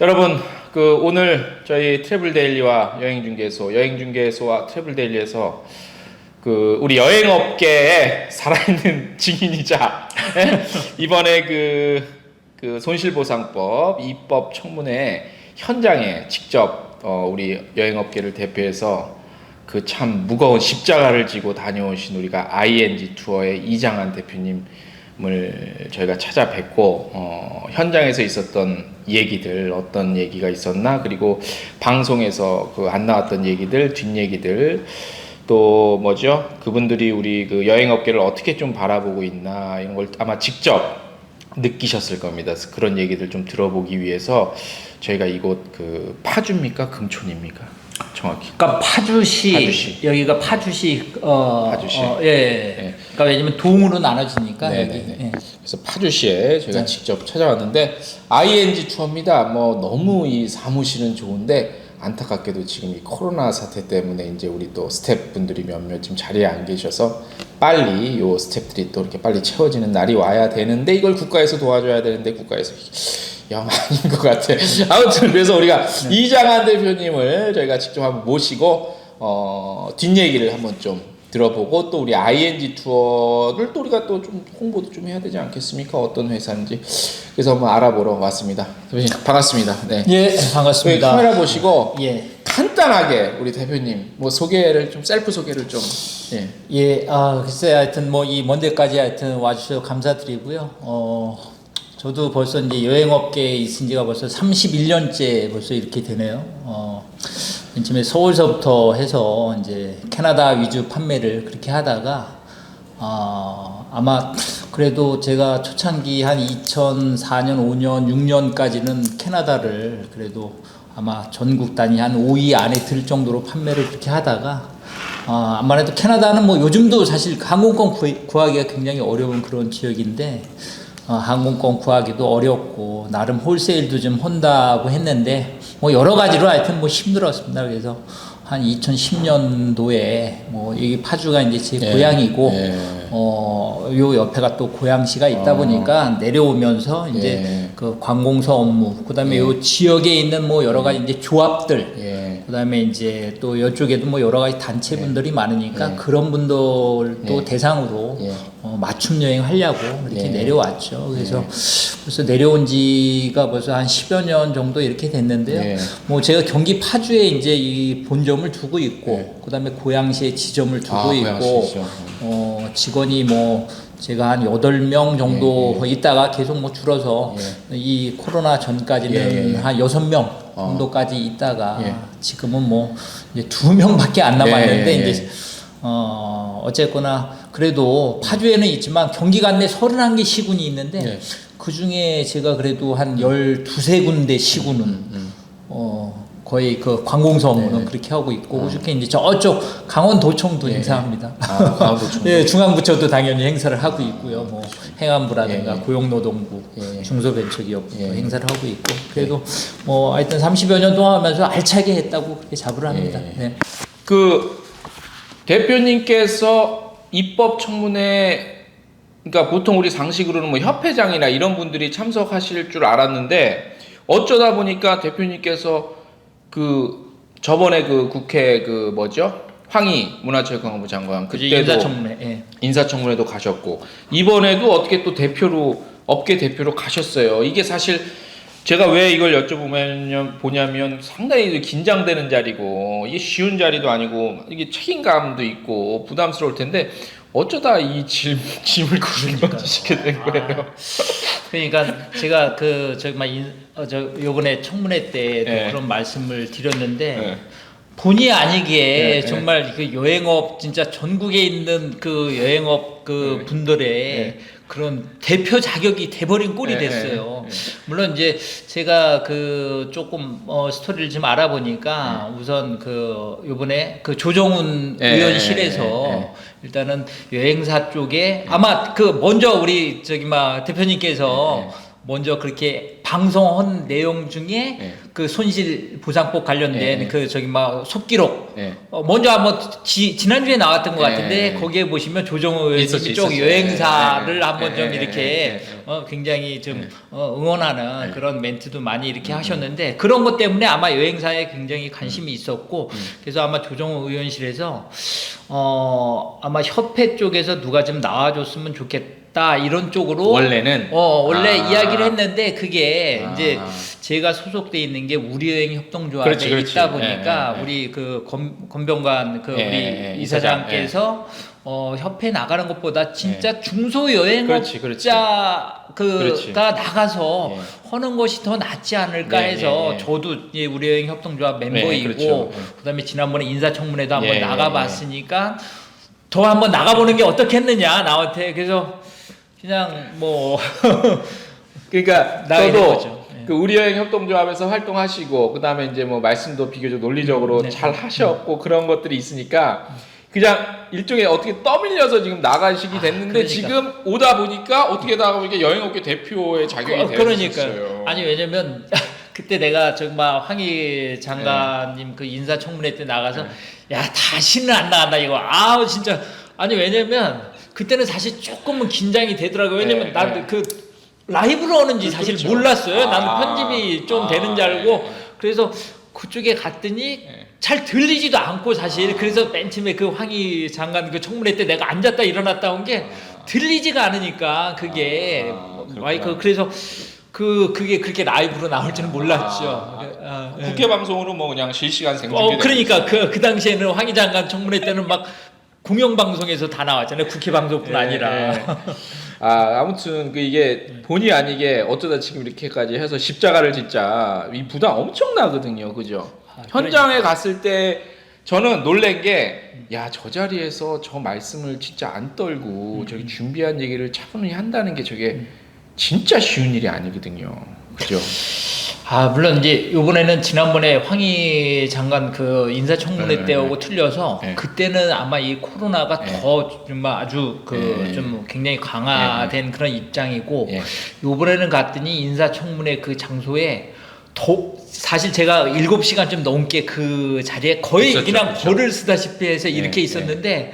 여러분, 오늘 저희 트래블데일리와 여행중개소와 트래블데일리에서 우리 여행업계의 살아있는 증인이자 이번에 손실보상법 입법 청문회 현장에 직접 우리 여행업계를 대표해서 참 무거운 십자가를 지고 다녀오신 우리가 ING 투어의 이장한 대표님을 저희가 찾아뵙고 현장에서 있었던 얘기들, 어떤 얘기가 있었나, 그리고 방송에서 안 나왔던 얘기들, 뒷얘기들, 또 그분들이 우리 여행업계를 어떻게 좀 바라보고 있나, 이런 걸 아마 직접 느끼셨을 겁니다. 그래서 그런 얘기들 좀 들어보기 위해서 저희가 이곳 파주입니까? 금촌입니까? 정확히. 그러니까 파주시. 여기가 파주시. 파주시. 예. 그러니까 왜냐면 동으로 나눠지니까 여기. 예. 그래서 파주시에 저희가 직접 찾아왔는데 ING 투어입니다. 너무 이 사무실은 좋은데 안타깝게도 지금 이 코로나 사태 때문에 이제 우리 또 스태프분들이 몇몇 지금 자리에 안 계셔서 빨리 요 스태프들이 또 이렇게 빨리 채워지는 날이 와야 되는데 이걸 국가에서 도와줘야 되는데 국가에서 영 아닌 것 같아. 아무튼 그래서 우리가 이장한 대표님을 저희가 직접 한번 모시고 뒷얘기를 한번 좀 들어보고 또 우리 ING 투어를 또 우리가 또 좀 홍보도 좀 해야 되지 않겠습니까? 어떤 회사인지 그래서 한번 알아보러 왔습니다. 대표님 반갑습니다. 네. 예, 반갑습니다. 카메라 보시고 예. 간단하게 우리 대표님 소개를 좀 셀프 소개를 좀 글쎄 하여튼 이 먼 데까지 하여튼 와주셔서 감사드리고요. 저도 벌써 이제 여행업계에 있은 지가 벌써 31년째 벌써 이렇게 되네요. 맨 처음에 서울서부터 해서 이제 캐나다 위주 판매를 그렇게 하다가, 아마 그래도 제가 초창기 한 2004년, 5년, 6년까지는 캐나다를 그래도 아마 전국 단위 한 5위 안에 들 정도로 판매를 그렇게 하다가, 아무래도 캐나다는 요즘도 사실 항공권 구하기가 굉장히 어려운 그런 지역인데, 항공권 구하기도 어렵고 나름 홀세일도 좀 한다고 했는데 여러 가지로 하여튼 힘들었습니다. 그래서 한 2010년도에 여기 파주가 이제 제 고향이고 요 옆에가 또 고양시가 있다 보니까 내려오면서 이제 관공서 업무, 그다음에 요 지역에 있는 여러 가지 이제 조합들, 그다음에 이제 또 이쪽에도 여러 가지 단체분들이 많으니까 그런 분들도 대상으로 맞춤 여행 하려고 이렇게 내려왔죠. 그래서 벌써 내려온 지가 벌써 한 10여 년 정도 이렇게 됐는데요. 제가 경기 파주에 이제 이 본점을 두고 있고, 그다음에 고양시에 지점을 두고 있고, 직원이 제가 한 8명 정도 있다가 계속 줄어서 이 코로나 전까지는 한 6명 정도까지 있다가 지금은 이제 2명밖에 안 남았는데 이제 어쨌거나 그래도 파주에는 있지만 경기가 내 31개 시군이 있는데 그 중에 제가 그래도 한 12~13군데 시군은 거의 관공서 업무는 그렇게 하고 있고, 그중에 이제 저쪽 강원도청도 행사합니다. 강원도청. 네, 중앙부처도 당연히 행사를 하고 있고요. 행안부라든가 고용노동부, 중소벤처기업부도 행사를 하고 있고, 그래도 하여튼 30여 년 동안 하면서 알차게 했다고 그렇게 자부를 합니다. 네. 대표님께서 입법 청문회, 그러니까 보통 우리 상식으로는 협회장이나 이런 분들이 참석하실 줄 알았는데 어쩌다 보니까 대표님께서 저번에 국회 황희 문화체육관광부 장관 그때도 인사청문회도 가셨고 이번에도 어떻게 또 업계 대표로 가셨어요. 이게 사실 제가 왜 이걸 보냐면 상당히 긴장되는 자리고 이게 쉬운 자리도 아니고 이게 책임감도 있고 부담스러울 텐데 어쩌다 이 짐을 그렇게 지게 된 거예요. 그러니까 제가 요번에 청문회 때도 그런 말씀을 드렸는데 본의 아니게 정말 여행업 진짜 전국에 있는 여행업 분들의 그런 대표 자격이 돼버린 꼴이 됐어요. 물론 이제 제가 조금 스토리를 좀 알아보니까 우선 요번에 조정훈 의원실에서 일단은 여행사 쪽에 아마 먼저 우리 대표님께서 먼저 그렇게 방송한 내용 중에 예. 그 손실 보상법 관련된 예. 그 저기 막 속기록 예. 먼저 한번 지난주에 나왔던 것 예. 같은데 거기에 보시면 조정호 의원님이 쪽 여행사를 한번 좀 이렇게 굉장히 좀 응원하는 그런 멘트도 많이 이렇게 하셨는데 그런 것 때문에 아마 여행사에 굉장히 관심이 있었고 그래서 아마 조정호 의원실에서 아마 협회 쪽에서 누가 좀 나와줬으면 좋겠다 이런 쪽으로 원래는 원래 이야기를 했는데 그게 이제 아. 제가 소속돼 있는 게 우리여행 협동조합에 그렇지, 그렇지. 있다 보니까 예. 우리 그 건병관 그 예. 우리 이사장께서 협회 나가는 것보다 진짜 중소여행업자 그렇지. 그가 나가서 예. 하는 것이 더 낫지 않을까 네, 해서 네, 네. 저도 이 우리여행 협동조합 멤버이고 그렇죠. 그다음에 지난번에 인사청문회도 한번 예. 나가봤으니까 더 한번 나가보는 게 어떻겠느냐 나한테 그래서 그냥 뭐 그러니까 나가야 저도 거죠. 예. 그 우리여행 협동조합에서 활동하시고 그다음에 이제 뭐 말씀도 비교적 논리적으로 네. 잘 하셨고 그런 것들이 있으니까 그냥 일종의 어떻게 떠밀려서 지금 나가시기 됐는데 그러니까. 지금 오다 보니까 어떻게 나가 보니까 여행업계 대표의 자격이 그러니까요. 되셨어요. 아니 왜냐면 그때 내가 정말 황희 장관님 그 인사청문회 때 나가서 야 다시는 안 나간다 이거 아우 진짜 아니 왜냐면 그때는 사실 조금은 긴장이 되더라고요. 왜냐면 나는 그 라이브로 하는지 사실 그렇죠. 몰랐어요. 나는 편집이 좀 되는 줄 알고 그래서 그쪽에 갔더니 잘 들리지도 않고 사실 그래서 맨 처음에 그 황희 장관 그 청문회 때 내가 앉았다 일어났다 온 게 들리지가 않으니까 그게 마이크 그래서 그게 그렇게 라이브로 나올 줄은 몰랐죠. 예. 국회 방송으로 뭐 그냥 실시간 생중계. 그러니까 그 당시에는 황희 장관 청문회 때는 막 공영방송에서 다 나왔잖아요. 국회 방송뿐 아니라. 아무튼 그 이게 본의 아니게 어쩌다 지금 이렇게까지 해서 십자가를 진짜 이 부담 엄청나거든요, 그죠? 현장에 갔을 때 저는 놀란 게 야 저 자리에서 저 말씀을 진짜 안 떨고 저기 준비한 얘기를 차분히 한다는 게 저게 진짜 쉬운 일이 아니거든요, 그죠? 물론 이제 이번에는 지난번에 황희 장관 그 인사청문회 때하고 틀려서 그때는 아마 이 코로나가 더 정말 아주 좀 굉장히 강화된 그런 입장이고 이번에는 갔더니 인사청문회 그 장소에 사실 제가 7시간 좀 넘게 그 자리에 거의 있었죠, 그냥 그렇죠. 벌을 쓰다시피 해서 이렇게 있었는데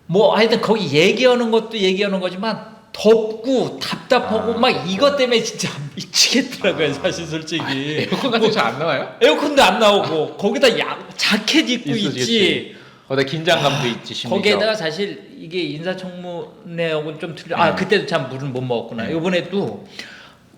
뭐 하여튼 거기 얘기하는 것도 얘기하는 거지만 덥고 답답하고 막 이것 때문에 진짜 미치겠더라고요 사실 솔직히 에어컨 같은 거 잘 안 나와요? 에어컨도 안 나오고 거기다 자켓 입고 있지 거기다 긴장감도 있지 심리적. 거기에다가 사실 이게 인사청문회하고는 좀 틀려 그때도 참 물은 못 먹었구나 이번에도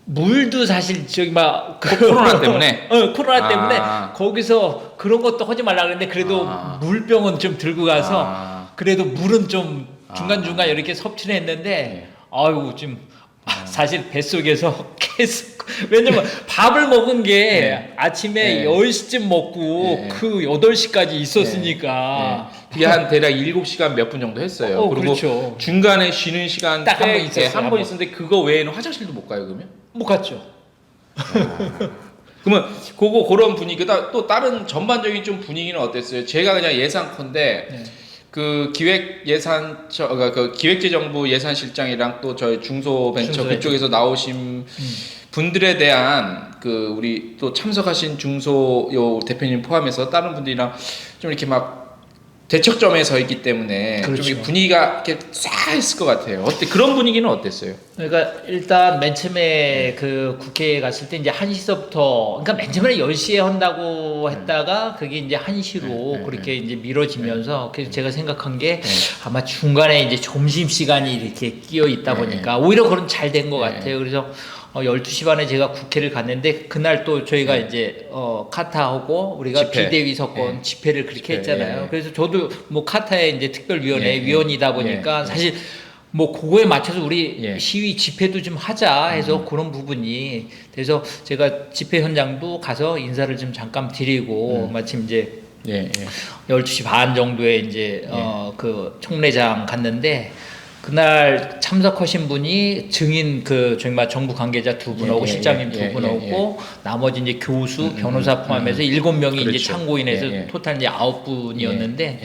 물도 사실 저기 막 코로나 때문에 코로나 때문에 거기서 그런 것도 하지 말라 그랬는데 그래도 물병은 좀 들고 가서 그래도 물은 좀 중간중간 이렇게 섭취를 했는데 아유 지금 사실 뱃속에서 계속 왜냐면 밥을 먹은 게 아침에 10시쯤 먹고 그 8시까지 있었으니까 그게 한 대략 7시간 몇 분 정도 했어요. 그리고 그렇죠. 중간에 쉬는 시간 딱 한 번 있었어요. 한 번 있었는데 그거 외에는 화장실도 못 가요, 그러면? 못 갔죠. 그러면 그런 분위기다 또 다른 전반적인 좀 분위기는 어땠어요? 제가 그냥 예상컨대 그 그 기획재정부 예산실장이랑 또 저희 중소벤처 그쪽에서 나오신 분들에 대한 그 우리 또 참석하신 중소 요 대표님 포함해서 다른 분들이랑 좀 이렇게 막 대척점에 서 있기 때문에 그렇죠. 좀 분위기가 이렇게 싸했을 것 같아요. 그런 분위기는 어땠어요? 그러니까 일단 맨 처음에 그 국회에 갔을 때 이제 1시서부터 그러니까 맨 처음에 10시에 한다고 했다가 그게 이제 1시로 그렇게 이제 미뤄지면서 그래서 제가 생각한 게 아마 중간에 이제 점심시간이 이렇게 끼어 있다 보니까 오히려 그런 잘 된 것 같아요. 그래서 12시 반에 제가 국회를 갔는데 그날 또 저희가 이제 카타하고 우리가 집회. 비대위 석권 집회를 그렇게 했잖아요. 그래서 저도 뭐 카타의 이제 특별위원회 위원이다 보니까 사실 뭐 그거에 맞춰서 우리 시위 집회도 좀 하자 해서 그런 부분이 그래서 제가 집회 현장도 가서 인사를 좀 잠깐 드리고 마침 이제 12시 반 정도에 이제 그 청문회장 갔는데 그날 참석하신 분이 증인 그 정말 정부 관계자 2분하고 실장님 2분하고 나머지 이제 교수, 변호사 포함해서 7명이 그렇죠. 이제 참고인에서 토탈 이제 9분이었는데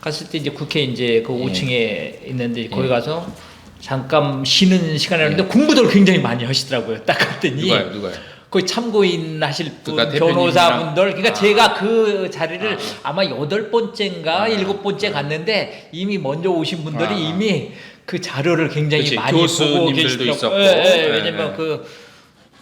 갔을 때 이제 국회 이제 그 5층에 있는데 거기 가서 잠깐 쉬는 시간이었는데 공부를 굉장히 많이 하시더라고요. 딱 갔더니 누가요? 거기 참고인 하실 분, 그러니까 변호사분들, 그러니까 아. 제가 그 자리를 아마 8번째인가 7번째 갔는데 이미 먼저 오신 분들이 이미 그 자료를 굉장히 그치, 많이 보고 교수님들도 계시더라고요. 있었고. 왜냐면 네. 그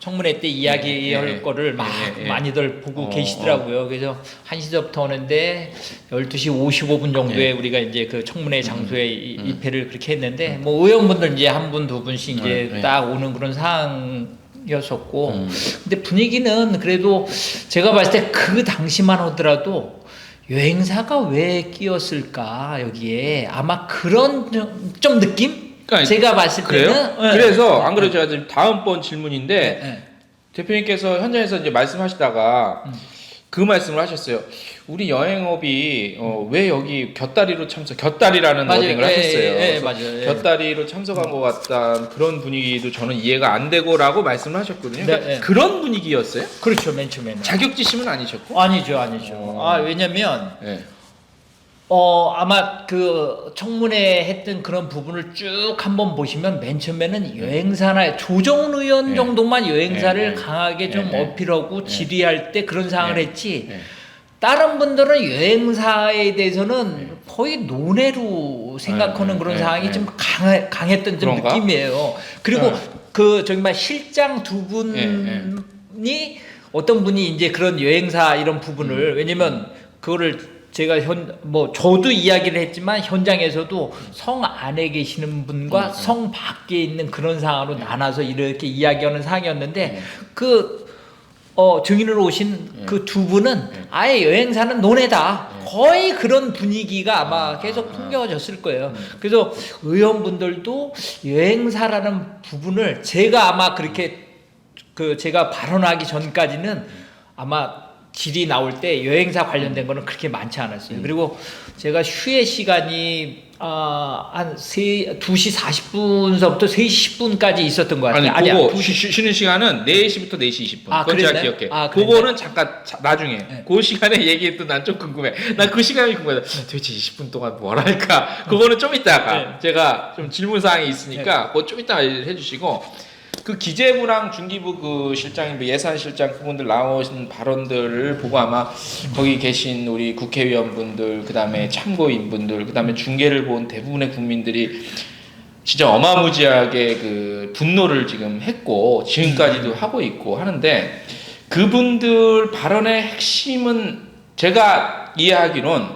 청문회 때 이야기할 거를 막 많이들 보고 계시더라고요. 그래서 1시부터 오는데 12시 55분 정도에 우리가 이제 그 청문회 장소에 입회를 그렇게 했는데 뭐 의원분들 이제 한 분, 두 분씩 이제 딱 오는 그런 상황이었었고 근데 분위기는 그래도 제가 봤을 때 그 당시만 하더라도 여행사가 왜 끼었을까 여기에 아마 그런 좀 느낌? 그러니까 제가 봤을 그래요? 때는 그래서 안 그래도 제가 지금 다음번 질문인데 네. 대표님께서 현장에서 이제 말씀하시다가 그 말씀을 하셨어요. 우리 여행업이 왜 여기 곁다리라는 맞아요. 워딩을 하셨어요. 그래서 맞아요. 곁다리로 참석한 것 같다 그런 분위기도 저는 이해가 안 되고라고 말씀을 하셨거든요. 네, 그러니까 그런 분위기였어요? 그렇죠. 맨 처음에는 자격지심은 아니셨고? 아니죠. 왜냐면 네. 아마 그 청문회 했던 그런 부분을 쭉 한번 보시면 맨 처음에는 여행사나 조정훈 의원 정도만 여행사를 강하게 좀 어필하고 질의할 때 그런 상황을 했지 다른 분들은 여행사에 대해서는 거의 논외로 생각하는 그런 상황이 좀 강했던 좀 그런가? 느낌이에요. 그리고 그 정말 실장 두 분이 어떤 분이 이제 그런 여행사 이런 부분을 왜냐면 그거를 제가 저도 이야기를 했지만 현장에서도 성 안에 계시는 분과 성 밖에 있는 그런 상황으로 나눠서 이렇게 이야기하는 상황이었는데 증인으로 오신 그 두 분은 아예 여행사는 논외다. 거의 그런 분위기가 아마 계속 풍겨졌을 거예요. 그래서 의원분들도 여행사라는 부분을 제가 아마 그렇게 제가 발언하기 전까지는 아마 질이 나올 때 여행사 관련된 거는 그렇게 많지 않았어요. 그리고 제가 휴회 시간이 한 2시 40분서부터 3시 10분까지 있었던 것 같아요. 아니, 그거 쉬는 시간은 4시부터 4시 20분. 그건 제가 기억해. 그거는 잠깐 나중에 그 시간에 얘기했던 난 좀 궁금해. 난 그 시간이 궁금해. 도대체 20분 동안 뭘 할까? 그거는 좀 이따가 제가 좀 질문 사항이 있으니까 그거 좀 이따가 해주시고 그 기재부랑 중기부 그 실장님, 예산실장 그분들 나오신 발언들을 보고 아마 거기 계신 우리 국회의원분들, 그 다음에 참고인분들, 그 다음에 중계를 본 대부분의 국민들이 진짜 어마무지하게 그 분노를 지금 했고 지금까지도 하고 있고 하는데 그분들 발언의 핵심은 제가 이해하기론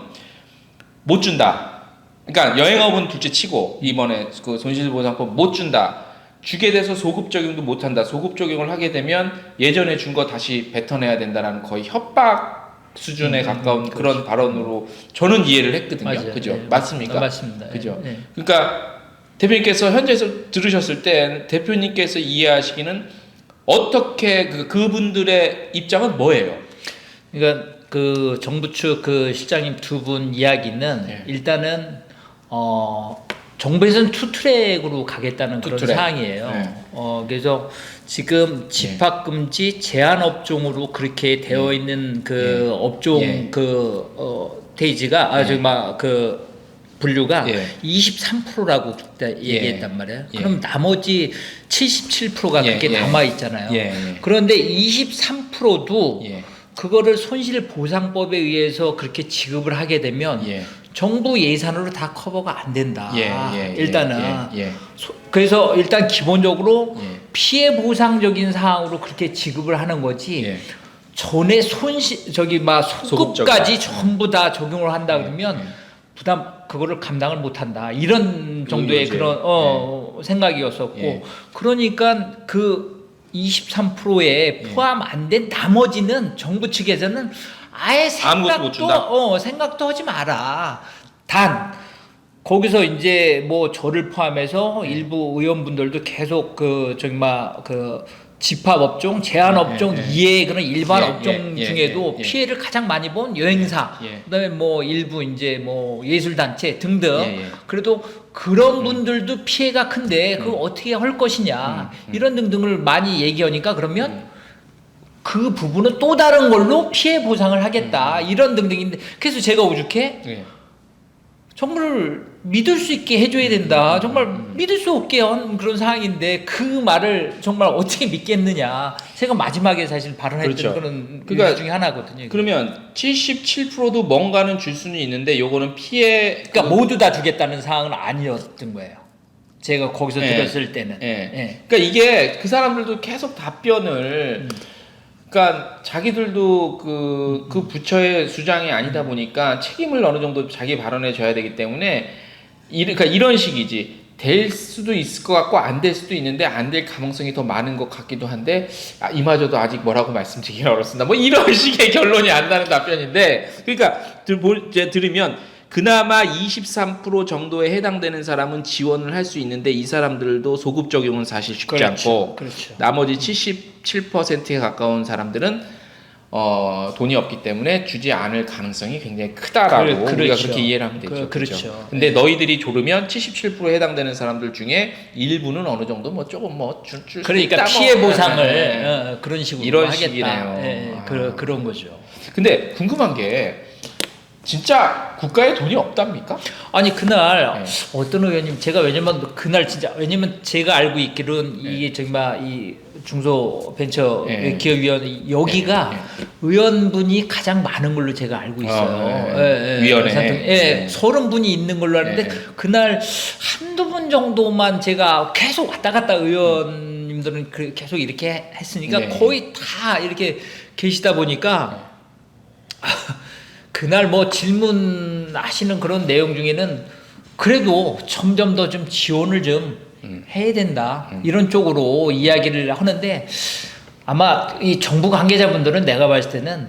못 준다. 그러니까 여행업은 둘째 치고 이번에 그 손실보상법 못 준다. 주게 돼서 소급 적용도 못한다. 소급 적용을 하게 되면 예전에 준 거 다시 뱉어내야 된다라는 거의 협박 수준에 가까운 그런 발언으로 저는 이해를 했거든요. 맞아요. 그죠? 네, 맞습니까? 맞습니다. 그죠? 네. 그러니까 대표님께서 현재에서 들으셨을 때 대표님께서 이해하시기는 어떻게 그분들의 입장은 뭐예요? 그러니까 그 정부 측 그 실장님 두 분 이야기는 일단은 정부에서는 투트랙으로 가겠다는 그런 사항이에요. 그래서 지금 집합금지 제한 업종으로 그렇게 되어 있는 그 업종 페이지가 분류가 23%라고 그때 얘기했단 말이에요. 그럼 나머지 77%가 그렇게 남아 있잖아요. 그런데 23%도 그거를 손실보상법에 의해서 그렇게 지급을 하게 되면 정부 예산으로 다 커버가 안 된다. 일단은 그래서 일단 기본적으로 피해 보상적인 사항으로 그렇게 지급을 하는 거지. 전에 소급까지 전부 다 적용을 한다 그러면 그거를 감당을 못 한다. 이런 정도의 그런 생각이었었고 그러니까 그 23%에 포함 안 된 나머지는 정부 측에서는 아예 생각도 하지 마라. 단 거기서 이제 뭐 저를 포함해서 일부 의원분들도 계속 집합업종, 제한업종 이외의 그런 일반 업종 중에도 피해를 가장 많이 본 여행사, 그다음에 뭐 일부 이제 뭐 예술단체 등등. 그래도 그런 분들도 피해가 큰데 그걸 어떻게 할 것이냐 이런 등등을 많이 얘기하니까 그러면 그 부분은 또 다른 걸로 피해 보상을 하겠다 이런 등등인데 그래서 제가 오죽해 정말 믿을 수 있게 해줘야 된다. 정말 믿을 수 없게 한 그런 상황인데 그 말을 정말 어떻게 믿겠느냐. 제가 마지막에 사실 발언했던 그렇죠. 그런 그러니까 이유 중에 하나거든요. 그러면 77%도 뭔가는 줄 수는 있는데 요거는 피해 그러니까 모두 다 주겠다는 상황은 아니었던 거예요. 제가 거기서 예. 들었을 때는. 예. 예. 그러니까 이게 그 사람들도 계속 답변을 그러니까 자기들도 그 부처의 수장이 아니다 보니까 책임을 어느 정도 자기 발언해 줘야 되기 때문에 그러니까 이런 식이지. 될 수도 있을 것 같고 안 될 수도 있는데 안 될 가능성이 더 많은 것 같기도 한데 이마저도 아직 뭐라고 말씀드리기 어렵습니다. 뭐 이런 식의 결론이 안 나는 답변인데 그러니까 들으면 그나마 23% 정도에 해당되는 사람은 지원을 할 수 있는데 이 사람들도 소급 적용은 사실 쉽지 그렇죠. 않고 그렇죠. 나머지 77%에 가까운 사람들은 돈이 없기 때문에 주지 않을 가능성이 굉장히 크다라고 우리가 그렇죠. 그렇게 이해를 하면 되죠. 그렇죠. 근데 너희들이 조르면 77%에 해당되는 사람들 중에 일부는 어느 정도 뭐 조금 줄 그러니까 피해 보상을 그런 식으로 이런 하겠다. 식이네요. 예, 그런 거죠. 근데 궁금한 게 진짜 국가에 돈이 없답니까? 아니 그날 네. 어떤 의원님 제가 왜냐면 그날 진짜 왜냐면 제가 알고 있기로는 이게 정말 이 중소벤처 네. 기업위원 여기가 네. 의원분이 가장 많은 걸로 제가 알고 있어요. 위원회. 예, 30분이 있는 걸로 아는데 그날 한두 분 정도만 제가 계속 왔다 갔다 의원님들은 계속 이렇게 했으니까 네. 거의 다 이렇게 계시다 보니까 그날 뭐 질문하시는 그런 내용 중에는 그래도 점점 더 좀 지원을 좀 해야 된다 이런 쪽으로 이야기를 하는데 아마 이 정부 관계자분들은 내가 봤을 때는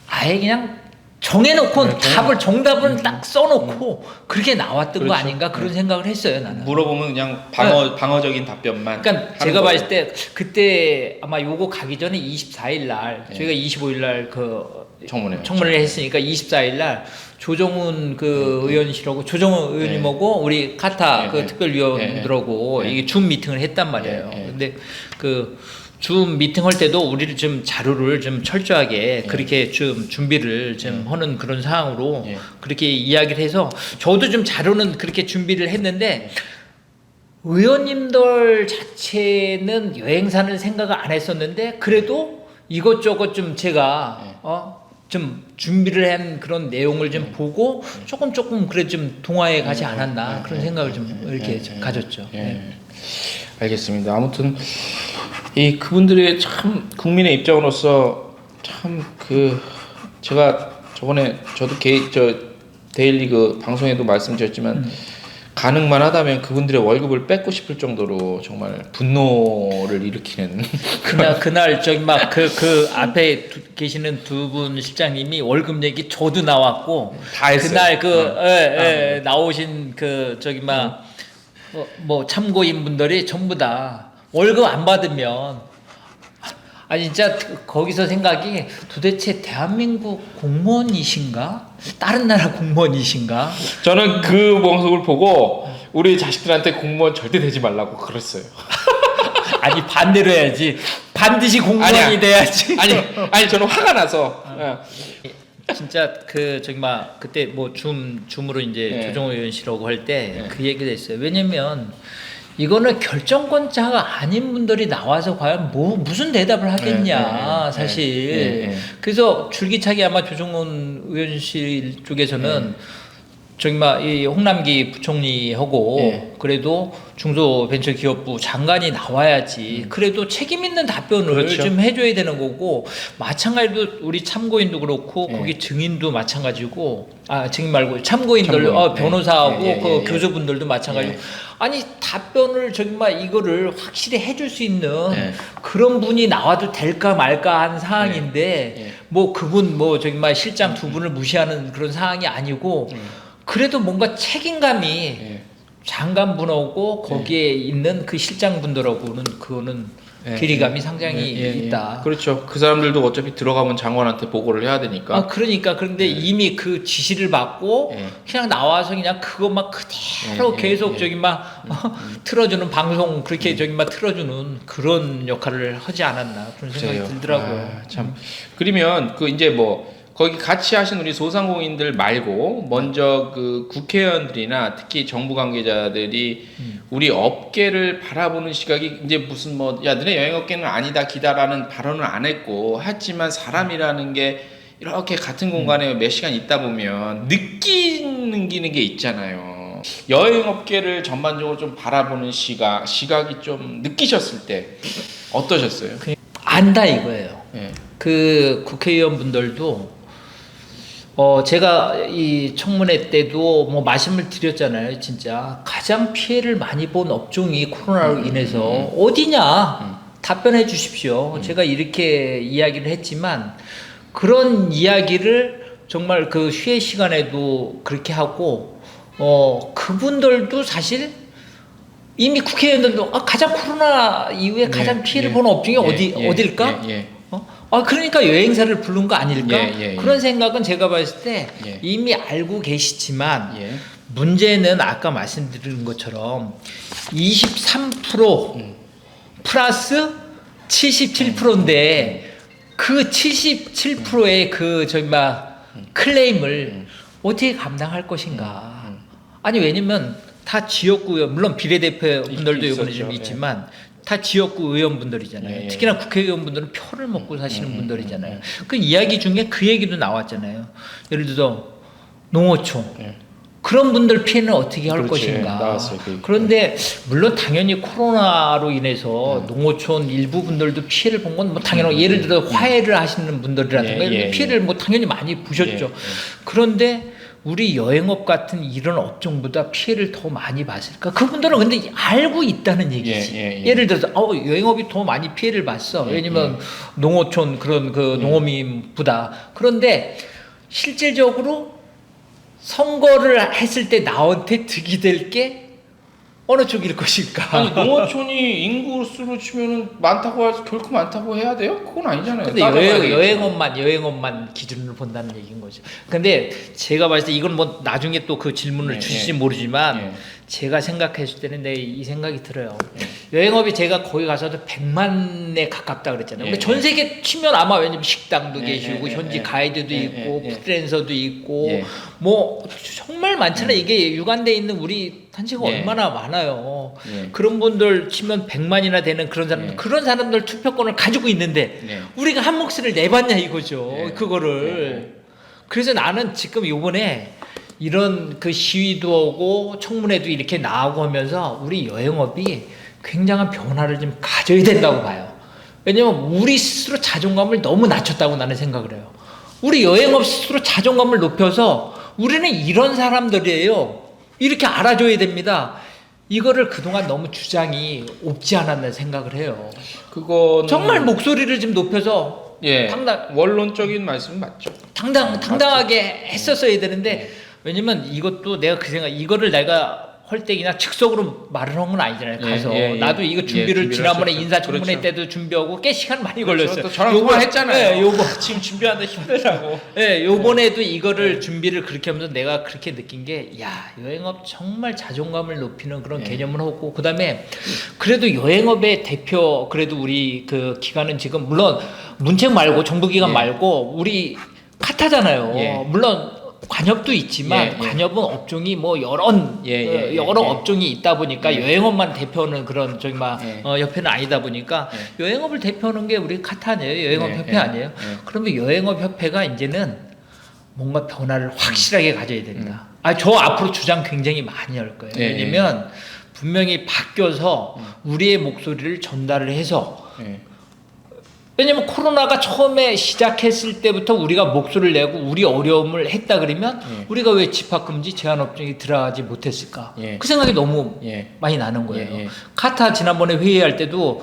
아예 그냥 정해놓고 정답을 딱 써놓고 그렇게 나왔던 거 아닌가 그런 생각을 했어요 나는. 물어보면 그냥 방어적인 답변만. 그러니까 제가 봤을 때 그때 아마 요거 가기 전에 24일 날 저희가 25일 날 청문회를 했으니까 24일 날 조정훈 의원실하고 조정훈 의원님하고 우리 카타 특별위원들하고 이게 줌 미팅을 했단 말이에요. 근데 줌 미팅 할 때도 우리를 좀 자료를 좀 철저하게 그렇게 좀 준비를 좀 하는 그런 상황으로 그렇게 이야기를 해서 저도 좀 자료는 그렇게 준비를 했는데 의원님들 자체는 여행사는 생각을 안 했었는데 그래도 이것저것 좀 제가 좀 준비를 한 그런 내용을 좀 보고 조금 그래 좀 동화해 가지 않았나 그런 생각을 좀 이렇게 좀 가졌죠. 알겠습니다. 아무튼 그분들의 참 국민의 입장으로서 참 제가 저번에 저도 데일리 방송에도 말씀드렸지만 가능만 하다면 그분들의 월급을 뺏고 싶을 정도로 정말 분노를 일으키는 그날 저기 막 그 앞에 계시는 두 분 실장님이 월급 얘기 저도 나왔고 다 했어요. 그날 나오신 저기 뭐 참고인 분들이 전부 다 월급 안 받으면 진짜 거기서 생각이 도대체 대한민국 공무원이신가? 다른 나라 공무원이신가? 저는 그 방송을 보고 우리 자식들한테 공무원 절대 되지 말라고 그랬어요. 아니 반대로 해야지. 반드시 공무원이 돼야지. 아니 저는 화가 나서. 진짜 그때 뭐 줌으로 이제 조정호 의원실하고 할 때 그 얘기도 했어요. 왜냐면 이거는 결정권자가 아닌 분들이 나와서 과연 무슨 대답을 하겠냐 사실. 그래서 줄기차게 아마 조정훈 의원실 쪽에서는 이 홍남기 부총리하고 그래도 중소벤처기업부 장관이 나와야지 그래도 책임 있는 답변을 좀 해줘야 되는 거고 마찬가지로 우리 참고인도 그렇고 거기 증인도 마찬가지고 증인 말고 참고인. 변호사하고 교수분들도 마찬가지고 아니 답변을 이거를 확실히 해줄 수 있는 그런 분이 나와도 될까 말까 하는 상황인데 뭐 그분 실장 두 분을 무시하는 그런 상황이 아니고 그래도 뭔가 책임감이 장관분하고 거기에 있는 그 실장분들하고는 그거는 괴리감이 상당히 있다. 그렇죠. 그 사람들도 어차피 들어가면 장관한테 보고를 해야 되니까. 그런데 이미 그 지시를 받고 그냥 나와서 그냥 그것만 그대로 계속 틀어주는 방송 그렇게 틀어주는 그런 역할을 하지 않았나 그런 생각이 들더라고요. 참. 그러면 이제 거기 같이 하신 우리 소상공인들 말고 먼저 그 국회의원들이나 특히 정부 관계자들이 우리 업계를 바라보는 시각이 이제 무슨 뭐 야 너네 여행업계는 아니다 기다라는 발언을 안 했고 하지만 사람이라는 게 이렇게 같은 공간에 몇 시간 있다 보면 느끼는 게 있잖아요. 여행업계를 전반적으로 좀 바라보는 시각이 좀 느끼셨을 때 어떠셨어요? 안다 이거예요. 예. 그 국회의원분들도 제가 이 청문회 때도 뭐 말씀을 드렸잖아요. 진짜 가장 피해를 많이 본 업종이 코로나로 인해서 어디냐 답변해 주십시오. 제가 이렇게 이야기를 했지만 그런 이야기를 정말 그 휴회 시간에도 그렇게 하고 그분들도 사실 이미 국회의원들도 가장 코로나 이후에 가장 피해를 보는 업종이 어딜까? 그러니까 여행사를 부른 거 아닐까? 그런 생각은 제가 봤을 때 이미 알고 계시지만 문제는 아까 말씀드린 것처럼 23% 플러스 77%인데 그 77%의 그 클레임을 어떻게 감당할 것인가? 아니 왜냐면 다 지역구 물론 비례대표분들도 이번에 좀 있지만 다 지역구 의원분들이잖아요. 특히나 국회의원분들은 표를 먹고 사시는 분들이잖아요. 그 이야기 중에 그 얘기도 나왔잖아요. 예를 들어서 농어촌 그런 분들 피해는 어떻게 할 것인가. 나왔어요, 그런데 물론 당연히 코로나로 인해서 농어촌 일부 분들도 피해를 본 건 뭐 당연히 예를 들어 화해를 하시는 분들이라든가 피해를 뭐 당연히 많이 보셨죠. 그런데 우리 여행업 같은 이런 업종보다 피해를 더 많이 봤을까? 그분들은 근데 알고 있다는 얘기지. 예를 들어서 여행업이 더 많이 피해를 봤어. 왜냐면 농어촌 그런 그 농어민보다. 그런데 실질적으로 선거를 했을 때 나한테 득이 될 게 어느 쪽일 것일까? 아니 농어촌이 인구 수로 치면은 많다고 해서 결코 많다고 해야 돼요? 그건 아니잖아요. 근데 여행업만 기준으로 본다는 얘기인 거죠. 근데 제가 봤을 때 이건 뭐 나중에 또 그 질문을 주실지 모르지만 제가 생각했을 때는 이 생각이 들어요. 여행업이 제가 거기 가서도 100만에 가깝다 그랬잖아요. 근데 전 세계 치면 아마 왜냐면 식당도 계시고 현지 가이드도 있고 프리랜서도 있고 뭐 정말 많잖아요. 이게 유관돼 있는 우리 단체가 얼마나 많아요. 그런 분들 치면 100만이나 되는 그런 사람들 그런 사람들 투표권을 가지고 있는데 우리가 한 몫을 내봤냐 이거죠. 그거를. 그래서 나는 지금 요번에 이런 그 시위도 오고 청문회도 이렇게 나오고 하면서 우리 여행업이 굉장한 변화를 좀 가져야 된다고 봐요. 왜냐면 우리 스스로 자존감을 너무 낮췄다고 나는 생각을 해요. 우리 여행업 스스로 자존감을 높여서 우리는 이런 사람들이에요. 이렇게 알아줘야 됩니다. 이거를 그동안 너무 주장이 없지 않았나 생각을 해요. 그건 정말 목소리를 좀 높여서 원론적인 말씀은 맞죠. 당당하게 했었어야 되는데 왜냐면 이것도 내가 그 생각 이거를 내가 헐떡이나 즉석으로 말을 한 건 아니잖아요. 가서 나도 이거 준비를 지난번에 인사청문회 때도 준비하고 꽤 시간 많이 걸렸어요. 또 저랑 통화했잖아요. 요거 지금 준비하는데 힘들다고. 요번에도 이거를 준비를 그렇게 하면서 내가 그렇게 느낀 게 여행업 정말 자존감을 높이는 그런 개념을 하고 그다음에 그래도 여행업의 대표 그래도 우리 그 기관은 지금 물론 문책 말고 정부 기관 말고 우리 카타잖아요. 물론 관협도 있지만 관협은 업종이 뭐 여러 업종이 있다 보니까 여행업만 대표하는 그런 협회는 아니다 보니까 여행업을 대표하는 게 우리 카타 아니에요. 여행업 협회 아니에요. 그러면 여행업 협회가 이제는 뭔가 변화를 확실하게 가져야 된다. 저 앞으로 주장 굉장히 많이 할 거예요. 왜냐면 분명히 바뀌어서 우리의 목소리를 전달을 해서 왜냐면 코로나가 처음에 시작했을 때부터 우리가 목소리를 내고 우리 어려움을 했다 그러면 우리가 왜 집합금지 제한업종이 들어가지 못했을까? 그 생각이 너무 많이 나는 거예요. 카타 지난번에 회의할 때도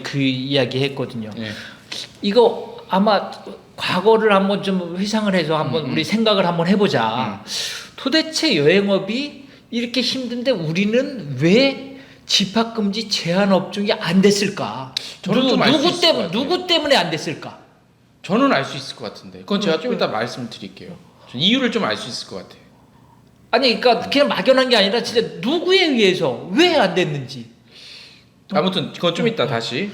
그 이야기 했거든요. 이거 아마 과거를 한번 좀 회상을 해서 한번 우리 생각을 한번 해보자. 도대체 여행업이 이렇게 힘든데 우리는 왜 집합금지 제한 업종이 안 됐을까? 누구 때문에 안 됐을까? 저는 알 수 있을 것 같은데. 그건 제가 좀 이따 말씀드릴게요. 이유를 좀 알 수 있을 것 같아요. 아니, 그러니까 그냥 막연한 게 아니라 진짜 누구에 의해서 왜 안 됐는지. 아무튼 그건 좀 이따 다시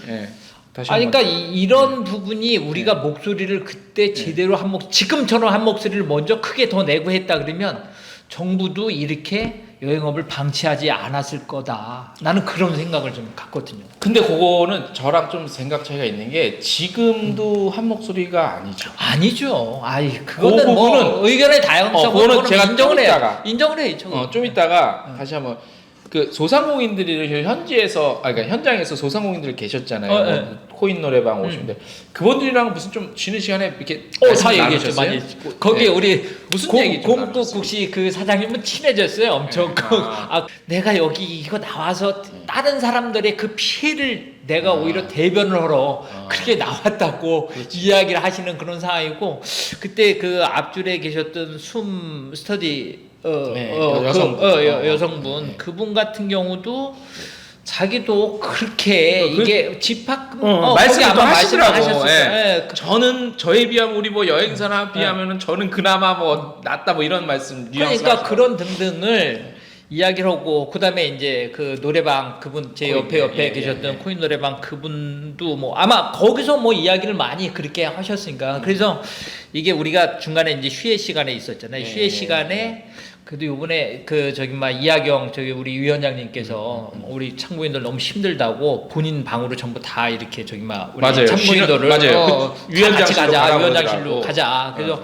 다시 아니 한번. 그러니까 이런 부분이 우리가 목소리를 그때 제대로 지금처럼 한 목소리를 먼저 크게 더 내고 했다 그러면 정부도 이렇게 여행업을 방치하지 않았을 거다. 나는 그런 생각을 좀 갖거든요. 근데 그거는 저랑 좀 생각 차이가 있는 게 지금도 한 목소리가 아니죠. 아니죠. 아이 그거는 그 뭐 부분은- 의견의 다양성 그거는 제가 인정을 좀 해요. 이따가- 인정을 해. 저거. 좀 이따가 다시 한번 그 소상공인들이 현지에서 그러니까 현장에서 소상공인들 계셨잖아요. 어, 뭐 네. 코인 노래방 오시는데 그분들이랑 무슨 좀 쉬는 시간에 이렇게 다 말씀 얘기했죠. 나누셨어요? 많이. 거기에 네. 우리 무슨 얘기 좀 공국국시 그 사장님은 친해졌어요. 엄청. 네. 내가 여기 이거 나와서 다른 사람들의 그 피해를 내가 오히려 대변을 하러 그렇게 나왔다고 이야기를 하시는 그런 상황이고 그때 그 앞줄에 계셨던 숨 스터디 여성분 그분 같은 경우도 자기도 그렇게 이게 집합 말씀을 거기 또 아마 하시더라고. 하셨을 예. 거예요. 예. 저는 저에 비하면 우리 뭐 여행사나 비하면은 저는 그나마 뭐 낫다 뭐 이런 말씀 뉘앙스 그러니까 그런 등등을 이야기를 하고 그다음에 이제 그 노래방 그분 제 코인, 옆에 계셨던 코인 노래방 그분도 뭐 아마 거기서 뭐 이야기를 많이 그렇게 하셨으니까 그래서 이게 우리가 중간에 이제 휴회 시간에 있었잖아요. 휴회 시간에 그래도 요번에 그 저기 막 이하경 저기 우리 위원장님께서 우리 참고인들 너무 힘들다고 본인 방으로 전부 다 이렇게 저기 막 우리 맞아요. 참고인들을 맞아요. 다 위원장실로 같이 가자 가라고 위원장실로 그러더라고. 가자 그래서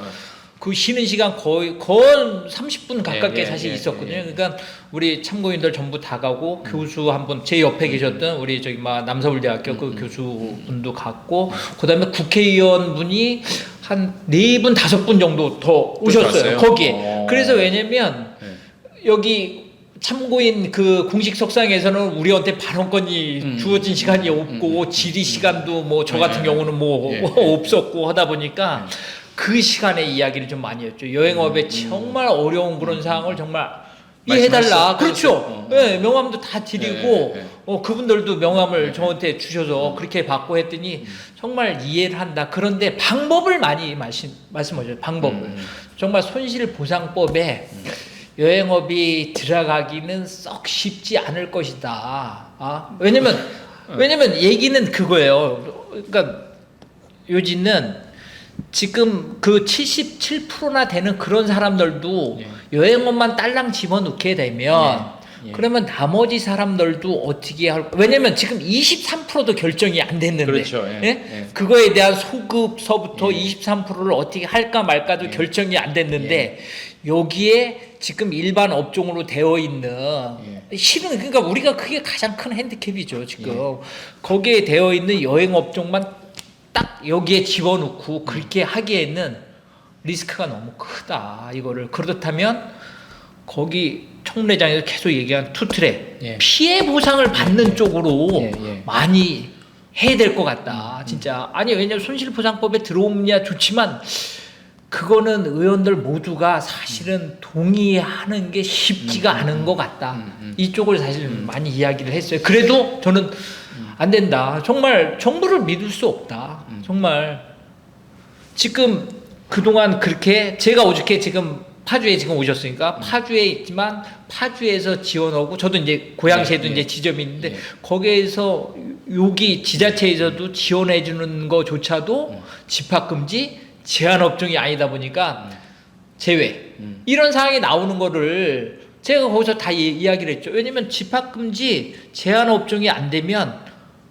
그 쉬는 시간 거의 30분 가깝게 예, 사실 예, 있었거든요. 예. 그러니까 우리 참고인들 전부 다 가고 교수 한 분 제 옆에 계셨던 우리 저기 막 남서울대학교 그 교수분도 갔고 그다음에 국회의원 분이 한 4분 5분 정도 더 오셨어요. 왔어요? 거기에. 그래서 왜냐면 여기 참고인 그 공식 석상에서는 우리한테 발언권이 주어진 시간이 없고 질의 시간도 뭐 저 같은 경우는 뭐 없었고 하다 보니까 그 시간에 이야기를 좀 많이 했죠. 여행업에 정말 어려운 그런 상황을 정말 이해해달라. 그렇죠. 예, 명함도 다 드리고 그분들도 명함을 저한테 주셔서 그렇게 받고 했더니 정말 이해를 한다. 그런데 방법을 많이 말씀하셔요. 방법을. 정말 손실보상법에 여행업이 들어가기는 썩 쉽지 않을 것이다. 왜냐면 얘기는 그거예요. 그러니까 요지는 지금 그 77%나 되는 그런 사람들도 여행업만 딸랑 집어넣게 되면 그러면 나머지 사람들도 어떻게 왜냐면 지금 23%도 결정이 안 됐는데 그렇죠. 그거에 대한 소급서부터 23%를 어떻게 할까 말까도 결정이 안 됐는데 여기에 지금 일반 업종으로 되어 있는 실은 그러니까 우리가 그게 가장 큰 핸디캡이죠 지금 거기에 되어 있는 여행 업종만 딱 여기에 집어넣고 그렇게 하기에는 리스크가 너무 크다 이거를 그렇다면 거기 청문회장에서 계속 얘기한 투트랙 피해 보상을 받는 쪽으로 많이 해야 될 것 같다 진짜 아니 왜냐면 손실보상법에 들어오냐 좋지만 그거는 의원들 모두가 사실은 동의하는 게 쉽지가 않은 것 같다 이쪽을 사실 많이 이야기를 했어요 그래도 저는 안 된다. 정말 정부를 믿을 수 없다. 정말 지금 그동안 그렇게 제가 어저께 지금 파주에 지금 오셨으니까 파주에 있지만 파주에서 지원하고 저도 이제 고양시에도 이제 지점이 있는데 거기에서 여기 지자체에서도 지원해 주는 거조차도 집합금지 제한 업종이 아니다 보니까 제외 이런 상황이 나오는 거를 제가 거기서 다 이야기를 했죠. 왜냐면 집합금지 제한 업종이 안 되면